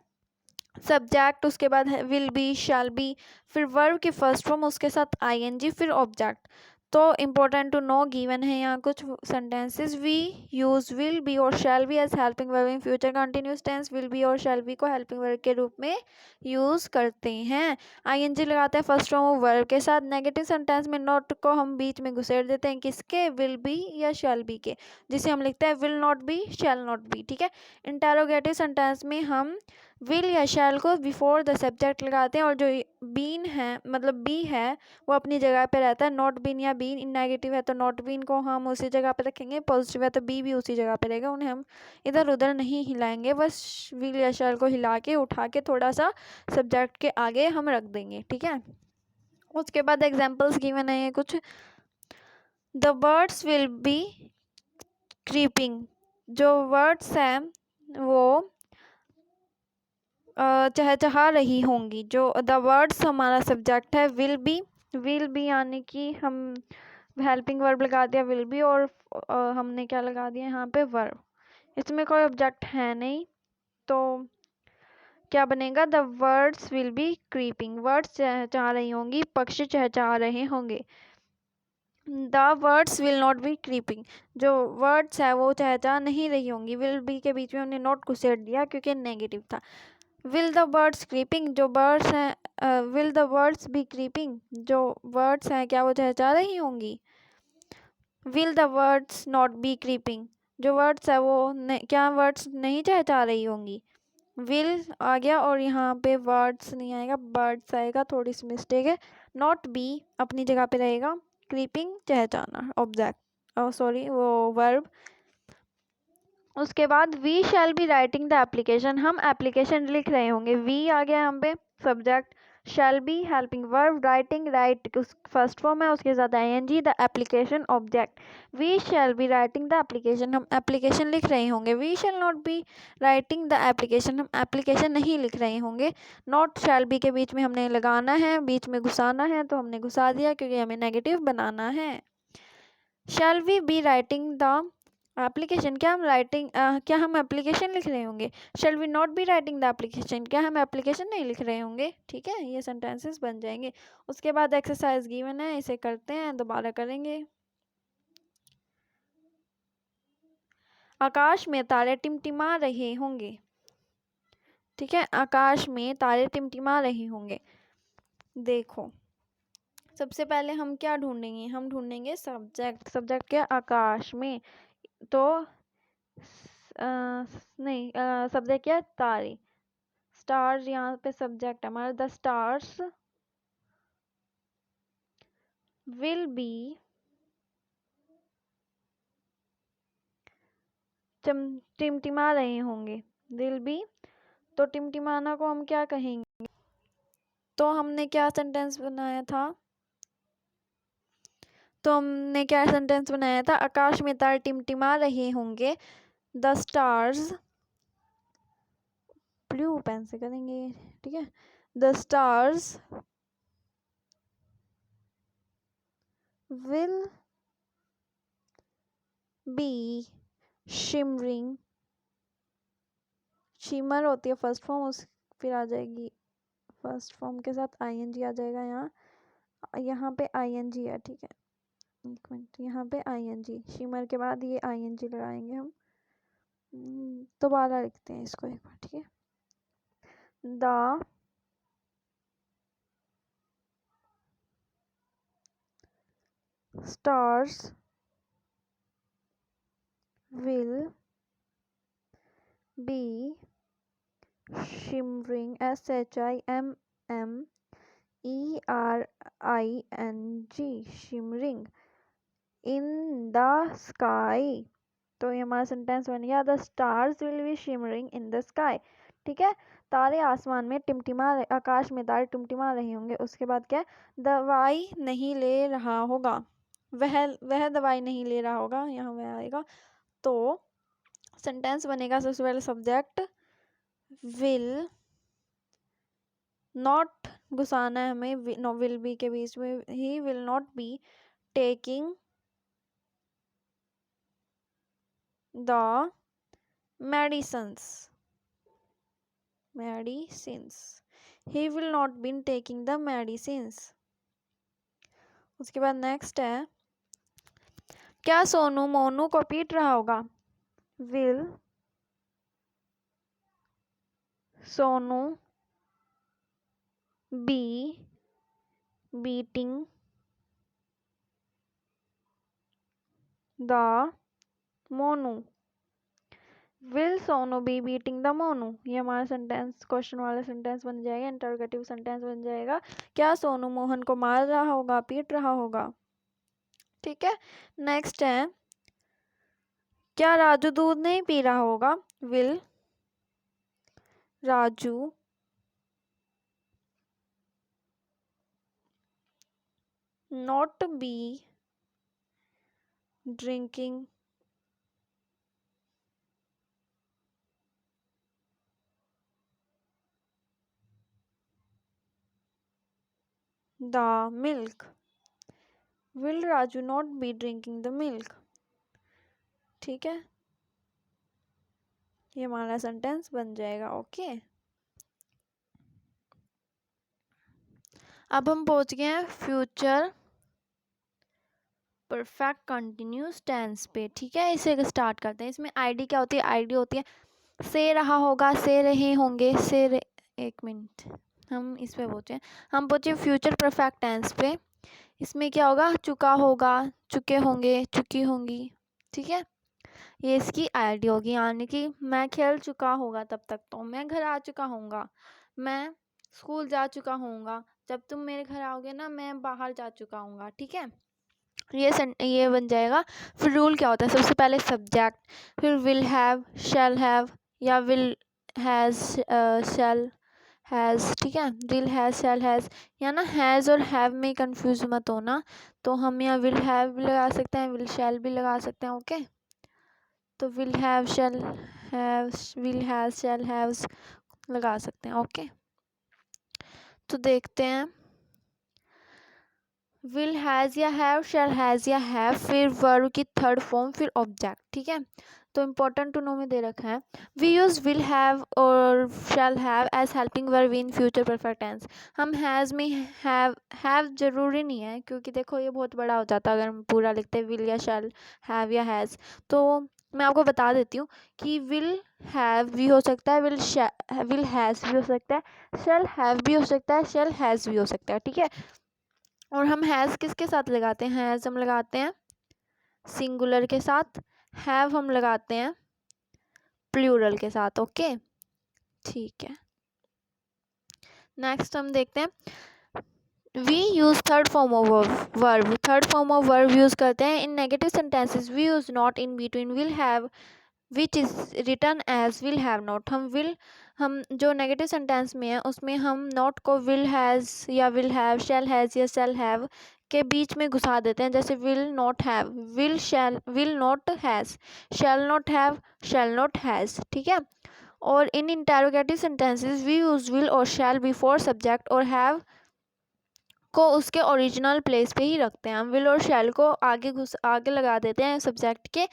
सब्जेक्ट, उसके बाद विल बी, शैल बी, फिर वर्ब की फर्स्ट फॉर्म, उसके साथ आईएनजी, फिर ऑब्जेक्ट। तो इम्पोर्टेंट टू नो, गिवन है यहाँ कुछ sentences. We use will be और shall be as helping verb in future continuous tense, will be और शैल बी को हेल्पिंग वर्ब के रूप में यूज करते हैं। आईएनजी लगाते हैं फर्स्ट फॉर्म ऑफ वर्ब के साथ। नेगेटिव सेंटेंस में नॉट को हम बीच में घुसेड़ देते हैं, किसके? विल बी या शैल बी के, जिसे हम लिखते हैं will not B, shell not B, ठीक है। इंटेरोगेटिव सेंटेंस में हम विल या शैल को बिफोर द सब्जेक्ट लगाते हैं, और जो बीन है मतलब बी है वो अपनी जगह पे रहता है। नॉट बीन या बीन नेगेटिव है तो नॉट बीन को हम उसी जगह पे रखेंगे, पॉजिटिव है तो बी भी उसी जगह पे रहेगा, उन्हें हम इधर उधर नहीं हिलाएंगे, बस विल या शैल को हिला के उठा के थोड़ा सा सब्जेक्ट के आगे हम रख देंगे, ठीक है। उसके बाद एग्जाम्पल्स गिवन है कुछ। The birds will be creeping, जो वर्ड्स हैं वो चहचहा रही होंगी। जो द वर्ड्स हमारा सब्जेक्ट है, विल बी यानी कि हम हेल्पिंग वर्ब लगा दिया विल बी, और हमने क्या लगा दिया यहाँ पे वर्ब। इसमें कोई ऑब्जेक्ट है नहीं तो क्या बनेगा, the words will be creeping, words चहचहा रही होंगी, पक्षी चहचहा रहे होंगे। The words will not be creeping, जो वर्ड्स है वो चहचहा नहीं रही होंगी। विल बी के बीच में हमने नॉट घुसेड़ दिया क्योंकि नेगेटिव था। विल द बर्ड्स क्रीपिंग, जो बर्ड्स हैं will the birds be creeping, जो बर्ड्स हैं क्या वो चहचहा रही होंगी। Will the birds not be creeping, जो वर्ड्स है वो क्या वर्ड्स नहीं चहचहा रही होंगी। विल आ गया और यहाँ पे वर्ड्स नहीं आएगा, बर्ड्स आएगा, थोड़ी सी मिस्टेक है। नॉट बी अपनी जगह पे रहेगा। क्रीपिंग चहचहाना ऑब्जेक्ट, सॉरी वो वर्ब। उसके बाद we shall be writing the application, हम एप्लीकेशन लिख रहे होंगे। वी आ गया यहाँ पे subject, shall be helping verb, writing write first form है, उसके साथ ING, the application object. We shall be writing the application, हम एप्लीकेशन लिख रहे होंगे। We shall not be writing the application, हम एप्लीकेशन नहीं लिख रहे होंगे। नॉट शैल बी के बीच में हमने लगाना है, बीच में घुसाना है तो हमने घुसा दिया क्योंकि हमें नेगेटिव बनाना है। Shall we be writing the application, क्या हम एप्लीकेशन लिख रहे होंगे। Shall we not be writing the application, क्या हम एप्लीकेशन नहीं लिख रहे होंगे, ठीक है। ये सेंटेंसेस बन जाएंगे। उसके बाद एक्सरसाइज गिवन है, इसे करते हैं, दोबारा करेंगे। आकाश में तारे टिमटिमा रहे होंगे, ठीक है, आकाश में तारे टिमटिमा रहे होंगे। देखो सबसे पहले हम क्या ढूंढेंगे, हम ढूंढेंगे सब्जेक्ट। सब्जेक्ट क्या, आकाश में, तो नहीं सब्जेक्ट क्या, तारे। स्टार्स यहाँ पे सब्जेक्ट है हमारा। द स्टार्स विल बी टिमटिमा रहे होंगे, विल बी, तो टिमटिमाना को हम क्या कहेंगे। तो हमने क्या सेंटेंस बनाया था, आकाश में तारे टिमटिमा रहे होंगे। द स्टार्स, ब्लू पेन से करेंगे, ठीक है। The stars will be shimmering, shimmer होती है फर्स्ट फॉर्म, उस फिर आ जाएगी फर्स्ट फॉर्म के साथ आईएनजी आ जाएगा। यहाँ पे आईएनजी है, ठीक है, एक मिनट, यहाँ पे आईएनजी, शिमर के बाद ये आईएनजी लगाएंगे हम। दोबारा लिखते हैं इसको एक बार, ठीक है। The stars will be shimmering, SHIMMERING, shimmering in the sky. तो ये हमारा सेंटेंस बन गया, the stars will be shimmering in the sky, ठीक है। तारे आसमान में आकाश में तारे टिमटिमा रहे होंगे। उसके बाद क्या है, दवाई नहीं ले रहा होगा, वह दवाई नहीं ले रहा होगा, यहाँ वह आएगा। तो सेंटेंस बनेगा सबसे पहले सब्जेक्ट विल नॉट घुसाना है हमें, विल बी के बीच में, ही will not be taking the medicines, he will not be taking the medicines। उसके बाद नेक्स्ट है, क्या सोनू मोनू को पीट रहा होगा। will Sonu be beating the Monu, will Sonu be beating the Monu, ये हमारा सेंटेंस क्वेश्चन वाला सेंटेंस बन जाएगा, इंटरोगेटिव सेंटेंस बन जाएगा। क्या सोनू मोहन को मार रहा होगा, पीट रहा होगा? ठीक है। नेक्स्ट है, क्या राजू दूध नहीं पी रहा होगा? Will Raju not be drinking the milk? Will Raju not be drinking the milk? ठीक है, ये हमारा सेंटेंस बन जाएगा। ओके, अब हम पहुंच गए हैं फ्यूचर परफेक्ट कंटिन्यूस टेंस पे। ठीक है, इसे स्टार्ट करते हैं। इसमें आईडी क्या होती है? आईडी होती है से रहा होगा, से रहे होंगे, एक मिनट, हम इस पे पहुंचे हैं। हम पहुंचे फ्यूचर परफेक्ट टेंस पे। इसमें क्या होगा? चुका होगा, चुके होंगे, चुकी होंगी। ठीक है, ये इसकी आईडी होगी, यानी कि मैं खेल चुका होगा तब तक, तो मैं घर आ चुका होऊंगा, मैं स्कूल जा चुका होऊंगा, जब तुम मेरे घर आओगे ना मैं बाहर जा चुका होऊंगा। ठीक है, ये बन जाएगा। फिर रूल क्या होता है? सबसे पहले सब्जेक्ट, फिर विल हैव, शैल हैव, या विल हैज, शैल हैज़। ठीक है, विल हैज़, शैल हैज़, या ना हैज़ और हैव में कंफ्यूज मत होना, तो हम यहाँ विल हैव भी लगा सकते हैं, विल शैल भी लगा सकते हैं। ओके, तो will have, shall have, will has, shall haves लगा सकते हैं। ओके, तो देखते हैं, विल हैज़ या हैव, शैल हैज़ या हैव, फिर वर्ब की थर्ड फॉर्म, फिर ऑब्जेक्ट। ठीक है, तो इम्पोर्टेंट टू नो में दे रखा है, वी यूज़ विल हैव और shall have as helping verb in future perfect tense. हम हैज़ में हैव जरूरी नहीं है, क्योंकि देखो ये बहुत बड़ा हो जाता है अगर हम पूरा लिखते हैं विल या शैल हैव या हैज़। तो मैं आपको बता देती हूँ कि विल हैव भी हो सकता है, विल हैज़ भी हो सकता है, शैल हैव भी हो सकता है, शैल हैज़ भी हो सकता है। ठीक है, और हम हैज़ किसके साथ लगाते हैं? हैज़ हम लगाते हैं सिंगुलर के साथ, हैव हम लगाते हैं प्लूरल के साथ। ओके, ठीक है। नेक्स्ट हम देखते हैं, we use third form of verb. Third form of verb use करते हैं in negative sentences. We use not in between will have which is written as will have not. हम जो नेगेटिव सेंटेंस में है उसमें हम नॉट को will has या विल हैव, शैल हैज़ या शैल हैव के बीच में घुसा देते हैं, जैसे will not have, will not has, shall not have, shall not has. ठीक है, और in interrogative sentences we use will और शैल बिफोर सब्जेक्ट और हैव को उसके ओरिजिनल प्लेस पे ही रखते हैं। हम विल और शैल को आगे लगा देते हैं सब्जेक्ट के,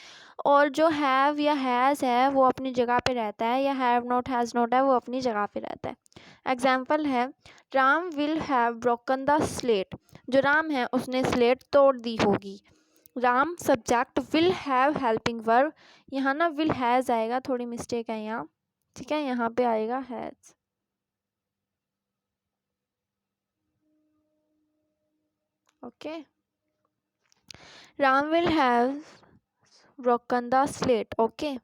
और जो हैव या हैज़ है वो अपनी जगह पे रहता है, या हैव नॉट, हैज़ नॉट है वो अपनी जगह पे रहता है। एग्जाम्पल है, Ram will have broken the slate. जो राम है उसने स्लेट तोड़ दी होगी। Ram subject, will have helping verb, यहाँ ना विल हैज़ आएगा, थोड़ी मिस्टेक है यहाँ। ठीक है, यहाँ पे आएगा has. Okay, Ram will have broken the slate. Okay,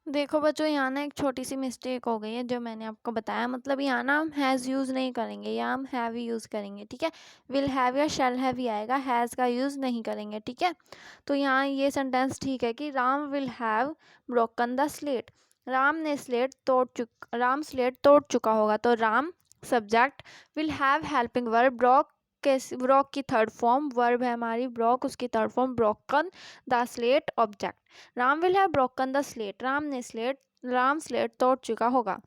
देखो बच्चों, यहाँ ना एक छोटी सी मिस्टेक हो गई है जो मैंने आपको बताया, मतलब यहाँ ना हम हैज़ यूज़ नहीं करेंगे, या हम हैव ही यूज़ करेंगे। ठीक है, विल हैव या शैल हैव ही आएगा, हैज़ का यूज़ नहीं करेंगे। ठीक है, तो यहाँ ये सेंटेंस ठीक है कि Ram will have broken the slate. Ram slate तोड़ चुका होगा, तो Ram subject, will have helping verb, broke की थर्ड फॉर्म, वर्ब है हमारी ब्रोक, उसकी third form broken the slate object. Ram will have broken the slate, Ram slate तोड़ चुका होगा।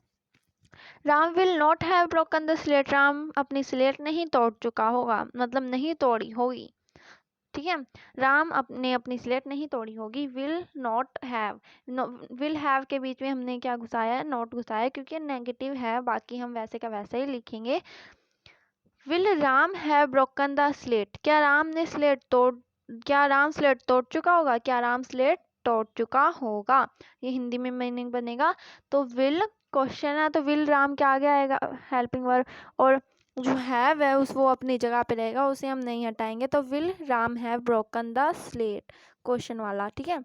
Ram will not have broken the slate, Ram अपनी स्लेट नहीं तोड़ चुका होगा, मतलब नहीं तोड़ी होगी। ठीक है, राम अपने अपनी स्लेट नहीं तोड़ी होगी। Will not have, will have के बीच में हमने क्या घुसाया है? नॉट घुसाया, क्योंकि नेगेटिव है, बाकी हम वैसे का वैसे ही लिखेंगे। Will Ram have broken the slate, क्या राम स्लेट तोड़ चुका होगा? क्या राम स्लेट तोड़ चुका होगा? ये हिंदी में मीनिंग बनेगा। तो विल क्वेश्चन है, तो विल राम के आगे आएगा हेल्पिंग वर्ब, और जो हैव है वो अपनी जगह पे रहेगा, उसे हम नहीं हटाएंगे। तो will Ram have broken the slate, question वाला। ठीक है,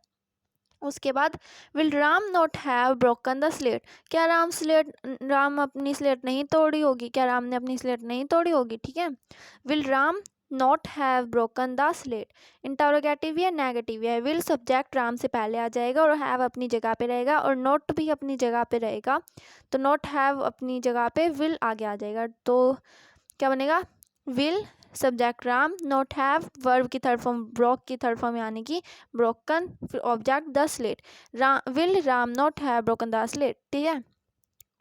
उसके बाद will Ram not have broken the slate, क्या राम अपनी स्लेट नहीं तोड़ी होगी, क्या राम ने अपनी स्लेट नहीं तोड़ी होगी, ठीक है। Will Ram not have broken the slate, interrogative या नेगेटिव है, विल सब्जेक्ट राम से पहले आ जाएगा और हैव अपनी जगह पे रहेगा और नॉट भी अपनी जगह पे रहेगा, तो नॉट हैव अपनी जगह पे विल आगे आ जाएगा, तो क्या बनेगा, will subject Ram, not have verb की थर्ड फॉर्म ब्रोक की थर्ड फॉर्म यानी कि ब्रोकन, फिर object the slate, will Ram not have broken the slate, ठीक है।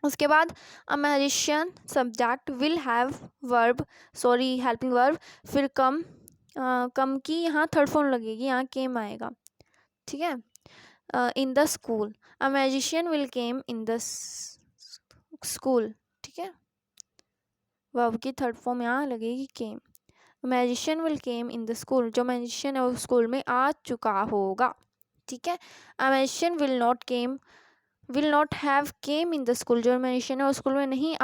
उसके बाद a magician subject, will have verb sorry helping verb, फिर कम की यहाँ थर्ड फॉर्म लगेगी, यहाँ केम आएगा, ठीक है। In the school, a magician will came in the school, ठीक है, वर्ब की थर्ड फॉर्म यहाँ लगेगी came. Magician will came in the school, जो मैजिशियन है वो स्कूल में आ चुका होगा, ठीक है। A magician will not have came in the school, जो मैजिशियन है वो स्कूल में नहीं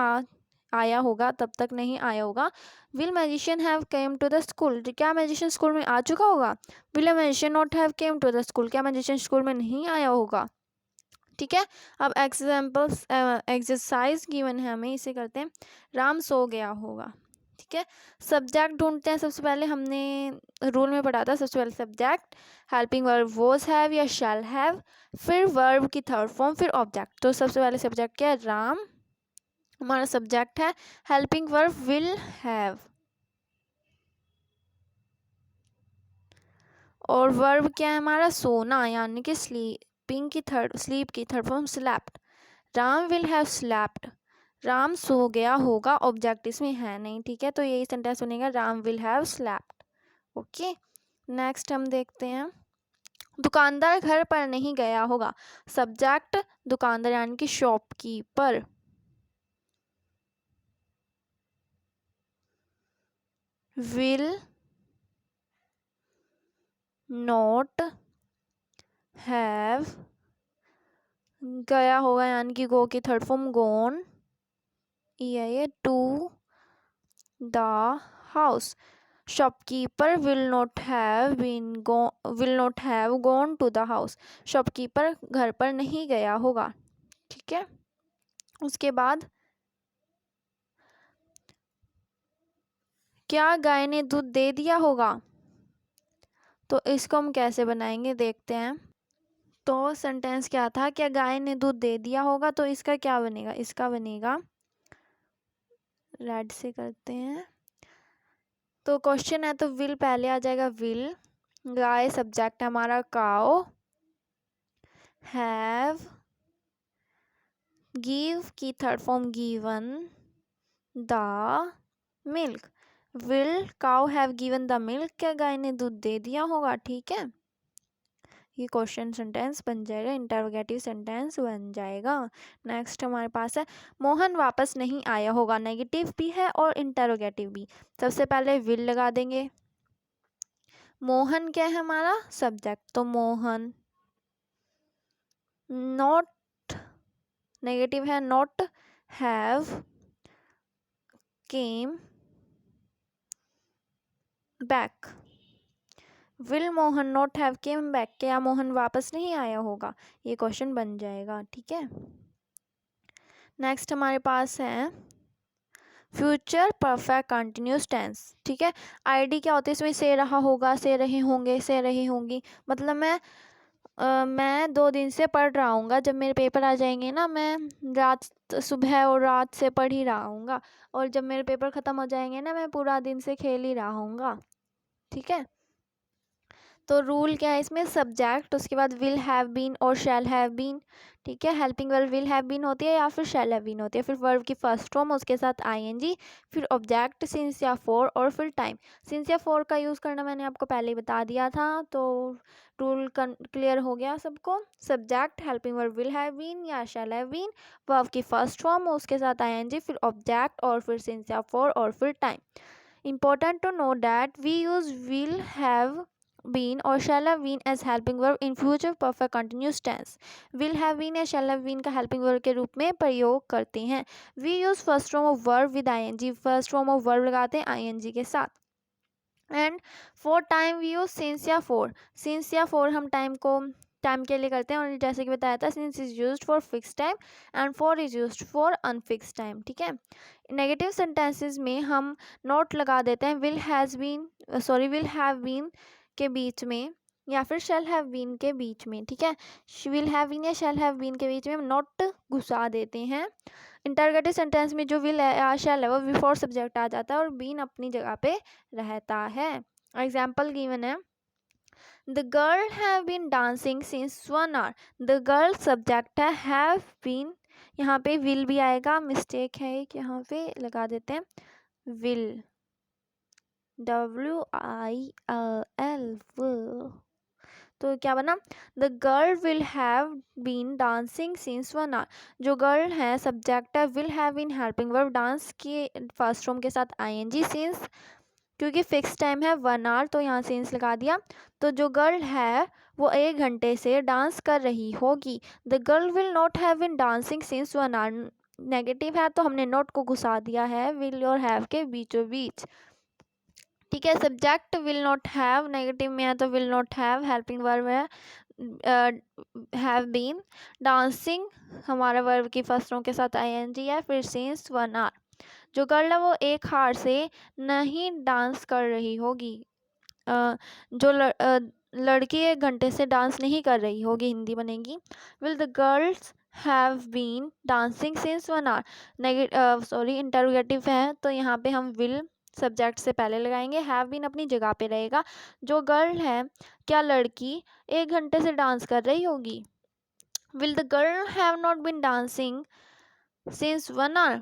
आया होगा, तब तक नहीं आया होगा। Will magician have came to the school, क्या मैजिशियन स्कूल में आ चुका होगा। Will a magician not have came to the school, क्या मैजिशियन स्कूल में नहीं आया होगा, ठीक है। अब एग्जाम्पल्स एक्सरसाइज गिवन है हमें, इसे करते हैं। राम सो गया होगा, ठीक है। सब्जेक्ट ढूंढते हैं, सबसे पहले हमने रूल में पढ़ा था, सबसे पहले subject, helping verb was have या शैल हैव, फिर वर्ब की थर्ड फॉर्म, फिर ऑब्जेक्ट। तो सबसे पहले सब्जेक्ट क्या है, राम हमारा सब्जेक्ट है, हेल्पिंग वर्ब विल हैव, और वर्ब क्या है हमारा, सोना यानी कि स्लीप की third form slapped, Ram will have slapped, Ram सो गया होगा, ऑब्जेक्ट इसमें है नहीं, ठीक है, तो यही सेंटेंस बनेगा, Ram will have slapped, okay. Next हम देखते हैं, दुकानदार घर पर नहीं गया होगा, सब्जेक्ट दुकानदार यानी कि शॉपकीपर, विल नॉट हैव, गया होगा यानी कि गो की थर्ड फॉर्म गोन, ये to the house, shopkeeper will not have gone to the house, shopkeeper घर पर नहीं गया होगा, ठीक है। उसके बाद क्या गाय ने दूध दे दिया होगा, तो इसको हम कैसे बनाएंगे देखते हैं। तो सेंटेंस क्या था, क्या गाय ने दूध दे दिया होगा, तो इसका क्या बनेगा, इसका बनेगा, रेड से करते हैं, तो क्वेश्चन है तो विल पहले आ जाएगा, विल, गाय सब्जेक्ट हमारा काओ, हैव गिव की third form given the milk, will cow have given the milk, क्या गाय ने दूध दे दिया होगा, ठीक है। ये क्वेश्चन सेंटेंस बन जाएगा, इंटरोगेटिव सेंटेंस बन जाएगा। नेक्स्ट हमारे पास है, मोहन वापस नहीं आया होगा, नेगेटिव भी है और इंटरोगेटिव भी। सबसे पहले विल लगा देंगे, मोहन क्या है हमारा सब्जेक्ट, तो मोहन, नॉट नेगेटिव है, not have came back, will Mohan not have came back, क्या मोहन वापस नहीं आया होगा, ये क्वेश्चन बन जाएगा, ठीक है। नेक्स्ट हमारे पास है फ्यूचर परफेक्ट कंटिन्यूस टेंस, ठीक है। आईडी क्या होती है इसमें, से रहा होगा, से रहे होंगे, से रही होंगी, मतलब मैं 2 दिन से पढ़ रहा हूँ, जब मेरे पेपर आ जाएंगे ना, मैं सुबह और रात से पढ़ ही रहा हूँ, और जब मेरे पेपर ख़त्म हो जाएंगे ना, मैं पूरा दिन से खेल ही रहा हूँ, ठीक है। तो रूल क्या है इसमें, सब्जेक्ट, उसके बाद विल हैव बीन और शैल हैव बीन, ठीक है। Helping verb will have been होती है या फिर शैल हैव बीन होती है, फिर वर्ब की फर्स्ट फॉर्म उसके साथ आईएनजी, फिर ऑब्जेक्ट सिंस या फॉर, और फिर टाइम। सिंस या फॉर का यूज़ करना मैंने आपको पहले ही बता दिया था, तो रूल क्लियर हो गया सबको। Subject helping verb will have been या शैल हैव बीन, वर्ब की फर्स्ट फॉर्म उसके साथ आईएनजी, फिर ऑब्जेक्ट और फिर सिंस या फॉर और फिर time. Important to know that we use will have been or shall have been as helping verb in future perfect continuous tense. Will have been या shall have been का helping verb के रूप में प्रयोग करते हैं। We use first form of verb with ing, first form of verb लगाते हैं ing के साथ। And for time we use since या फॉर, सिंस या फॉर हम टाइम को टाइम के लिए करते हैं, और जैसे कि बताया था since is used for fix time and for is used for unfix time. ठीक है, नेगेटिव सेंटेंसेस में हम नॉट लगा देते हैं will has been, will have been के बीच में या फिर शैल हैव बीन के बीच में। ठीक है, विल हैव बीन या शैल हैव बीन के बीच में हम नॉट घुसा देते हैं। इंटरगेटिव सेंटेंस में जो विल या शैल है वो बिफोर सब्जेक्ट आ जाता है और बीन अपनी जगह पे रहता है। एग्जाम्पल गिवन है, the girl have been dancing since 1 hour। The girl subject है, हैव बीन यहाँ पे विल भी आएगा, मिस्टेक है एक, यहाँ पे लगा देते हैं विल, WILL। तो क्या बना, the girl will have been dancing since 1 hour। जो गर्ल है सब्जेक्ट है, will have been helping verb, dance की फर्स्ट फॉर्म के साथ ING, सिंस क्योंकि फिक्स टाइम है 1 hour तो यहाँ सिंस लगा दिया। तो जो गर्ल है वो 1 घंटे से डांस कर रही होगी। The girl will not have been dancing since 1 hour, negative है तो हमने नॉट को घुसा दिया है विल और हैव के बीचों बीच। ठीक है, subject will not have negative में है तो will not have, helping verb है हैव बीन, डांसिंग हमारा वर्ब की फर्स्ट फॉर्म के साथ ING है, फिर सिंस 1 hour। जो गर्ल है वो 1 hour से नहीं डांस कर रही होगी। जो लड़की 1 घंटे से डांस नहीं कर रही होगी, हिंदी बनेगी will the girls have been dancing since 1 hour। Interrogative है तो यहाँ पे हम विल सब्जेक्ट से पहले लगाएंगे, हैव बीन अपनी जगह पे रहेगा। जो गर्ल है, क्या लड़की 1 घंटे से डांस कर रही होगी। Will the girl have not been dancing since 1 hour।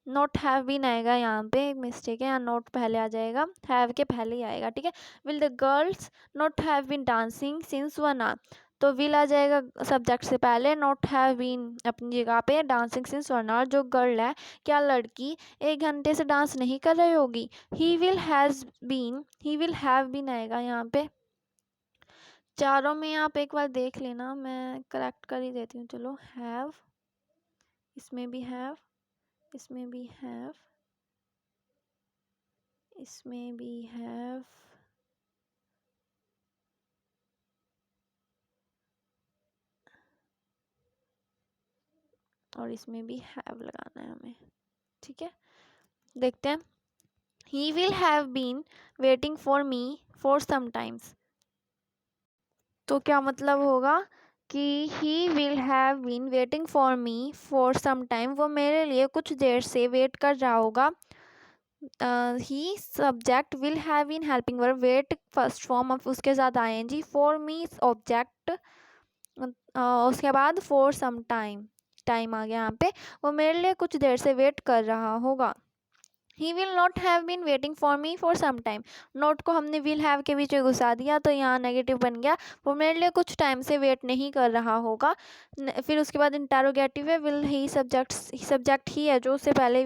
Not have been आएगा, यहाँ पे एक मिस्टेक है, यहाँ नॉट पहले आ जाएगा, हैव के पहले ही आएगा। ठीक है, will the girls not have been dancing since 1 hour। तो विल आ जाएगा सब्जेक्ट से पहले, नॉट हैव बीन अपनी जगह पे, डांसिंग सिंस 1 hour। जो गर्ल है, क्या लड़की 1 घंटे से डांस नहीं कर रही होगी। ही विल हैव बीन आएगा यहाँ पे। चारों में आप एक बार देख लेना, मैं करेक्ट कर ही देती हूँ। चलो, हैव, इसमें भी हैव, इसमें भी हैव, इसमें भी हैव, और इसमें भी हैव लगाना है हमें। ठीक है, देखते हैं। He will have been waiting for me for some times. तो क्या मतलब होगा कि he will have been waiting for me for some time, वो मेरे लिए कुछ देर से वेट कर रहा होगा। He subject, will have been helping verb, wait first form of उसके साथ ING, फॉर मी ऑब्जेक्ट, उसके बाद फॉर सम टाइम, टाइम आ गया यहाँ पे, वो मेरे लिए कुछ देर से वेट कर रहा होगा। He will not have been waiting for me for some time, not को हमने विल हैव के बीच में घुसा दिया तो यहाँ नेगेटिव बन गया, वो मेरे लिए कुछ टाइम से वेट नहीं कर रहा होगा। फिर उसके बाद इंटरोगेटिव है, विल ही सब्जेक्ट ही है जो उससे पहले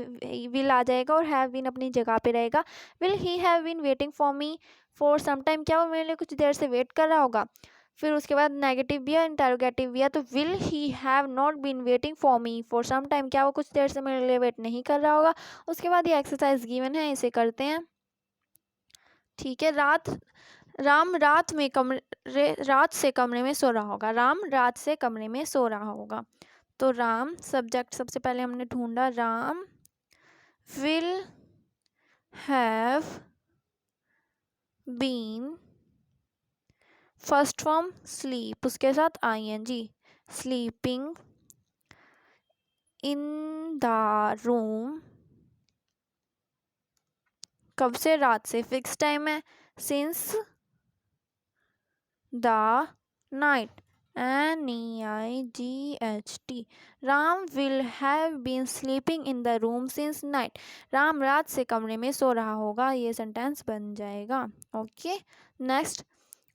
विल आ जाएगा और हैव बीन अपनी जगह पे रहेगा। Will he have been waiting for me for some time, क्या वो मेरे लिए कुछ देर से वेट कर रहा होगा। फिर उसके बाद नेगेटिव भी है, इंटरोगेटिव भी है, तो will he have not been waiting for me for some time, क्या वो कुछ देर से मेरे लिए वेट नहीं कर रहा होगा। उसके बाद ये एक्सरसाइज गिवन है, इसे करते हैं। ठीक है, राम रात से कमरे में सो रहा होगा। राम रात से कमरे में सो रहा होगा। तो राम सब्जेक्ट सबसे पहले हमने ढूंढा, Ram will have been, first form sleep उसके साथ ING, sleeping in the room, कब से, रात से, फिक्स टाइम है, since the night, NEIGHT। Ram will have been sleeping in the room since night, Ram रात से कमरे में सो रहा होगा, ये सेंटेंस बन जाएगा। ओके, नेक्स्ट,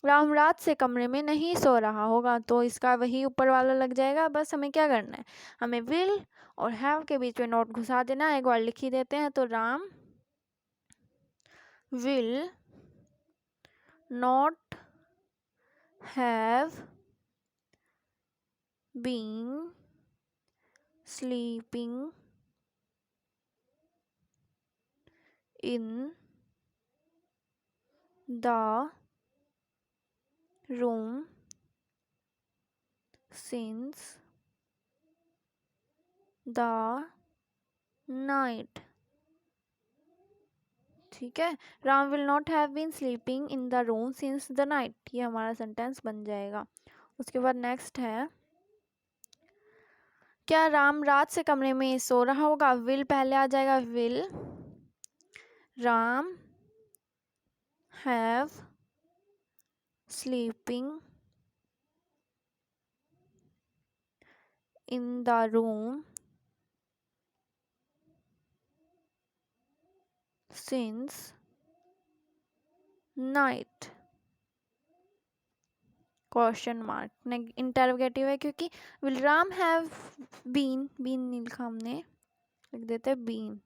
राम रात से कमरे में नहीं सो रहा होगा, तो इसका वही ऊपर वाला लग जाएगा। बस हमें क्या करना है, हमें विल और हैव के बीच में नोट घुसा देना है। एक बार लिख ही देते हैं, तो Ram will not have been sleeping in the room since the night। ठीक है, Ram will not have been sleeping in the room since the night, ये हमारा सेंटेंस बन जाएगा। उसके बाद नेक्स्ट है, क्या राम रात से कमरे में सो रहा होगा? विल पहले आ जाएगा, will Ram have sleeping in the room since night, question mark interrogative है क्योंकि विल राम हैव बीन नहीं लिखा हमने, लिख देते हैं been.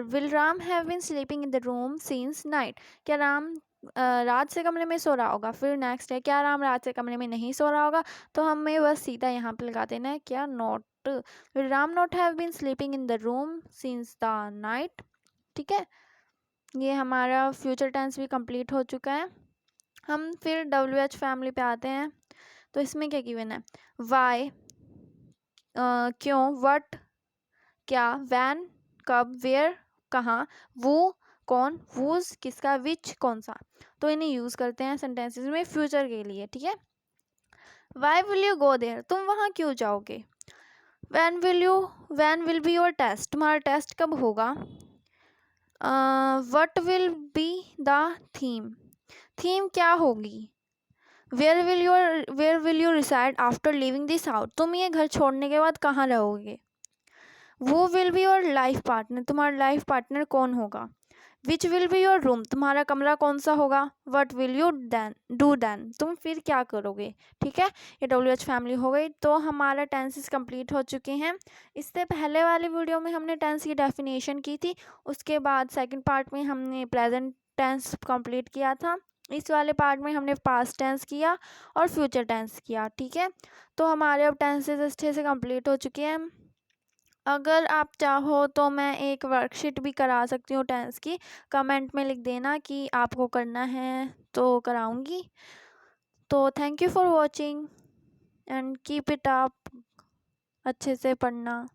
Will Ram have been sleeping in the room since night, क्या राम रात से कमरे में सो रहा होगा। फिर नेक्स्ट है, क्या राम रात से कमरे में नहीं सो रहा होगा, तो हमें बस सीधा यहाँ पे लगा देना है क्या, not. Will Ram not have been sleeping in the room since the night. ठीक है, ये हमारा फ्यूचर टेंस भी कंप्लीट हो चुका है। हम फिर WH फैमिली पे आते हैं। तो इसमें क्या गिवन है, वाई क्यों, व्हाट क्या, व्हेन कब, वेयर कहाँ, वो कौन, वूज किसका, विच कौन सा। तो इन्हें यूज़ करते हैं सेंटेंसेस में फ्यूचर के लिए। ठीक है, why will you go there, तुम वहाँ क्यों जाओगे। When will be your test, तुम्हारा टेस्ट कब होगा। What will be the theme, theme क्या होगी। Where will you reside after living this house, तुम ये घर छोड़ने के बाद कहाँ रहोगे। Who will be your life partner, तुम्हारा लाइफ पार्टनर कौन होगा। Which will be your room, तुम्हारा कमरा कौन सा होगा। What will you do then, तुम फिर क्या करोगे। ठीक है, ये WH फैमिली हो गई। तो हमारा टेंसेस कंप्लीट हो चुके हैं। इससे पहले वाली वीडियो में हमने टेंस की डेफिनेशन की थी, उसके बाद सेकंड पार्ट में हमने प्रेजेंट टेंस कंप्लीट किया था। इस वाले पार्ट में हमने पास्ट टेंस किया और फ्यूचर टेंस किया। ठीक है, तो हमारे अब टेंसेस अच्छे से कंप्लीट हो चुके हैं। अगर आप चाहो तो मैं एक वर्कशीट भी करा सकती हूँ टेंस की, कमेंट में लिख देना कि आपको करना है तो कराऊंगी। तो thank you for watching and keep it up, अच्छे से पढ़ना।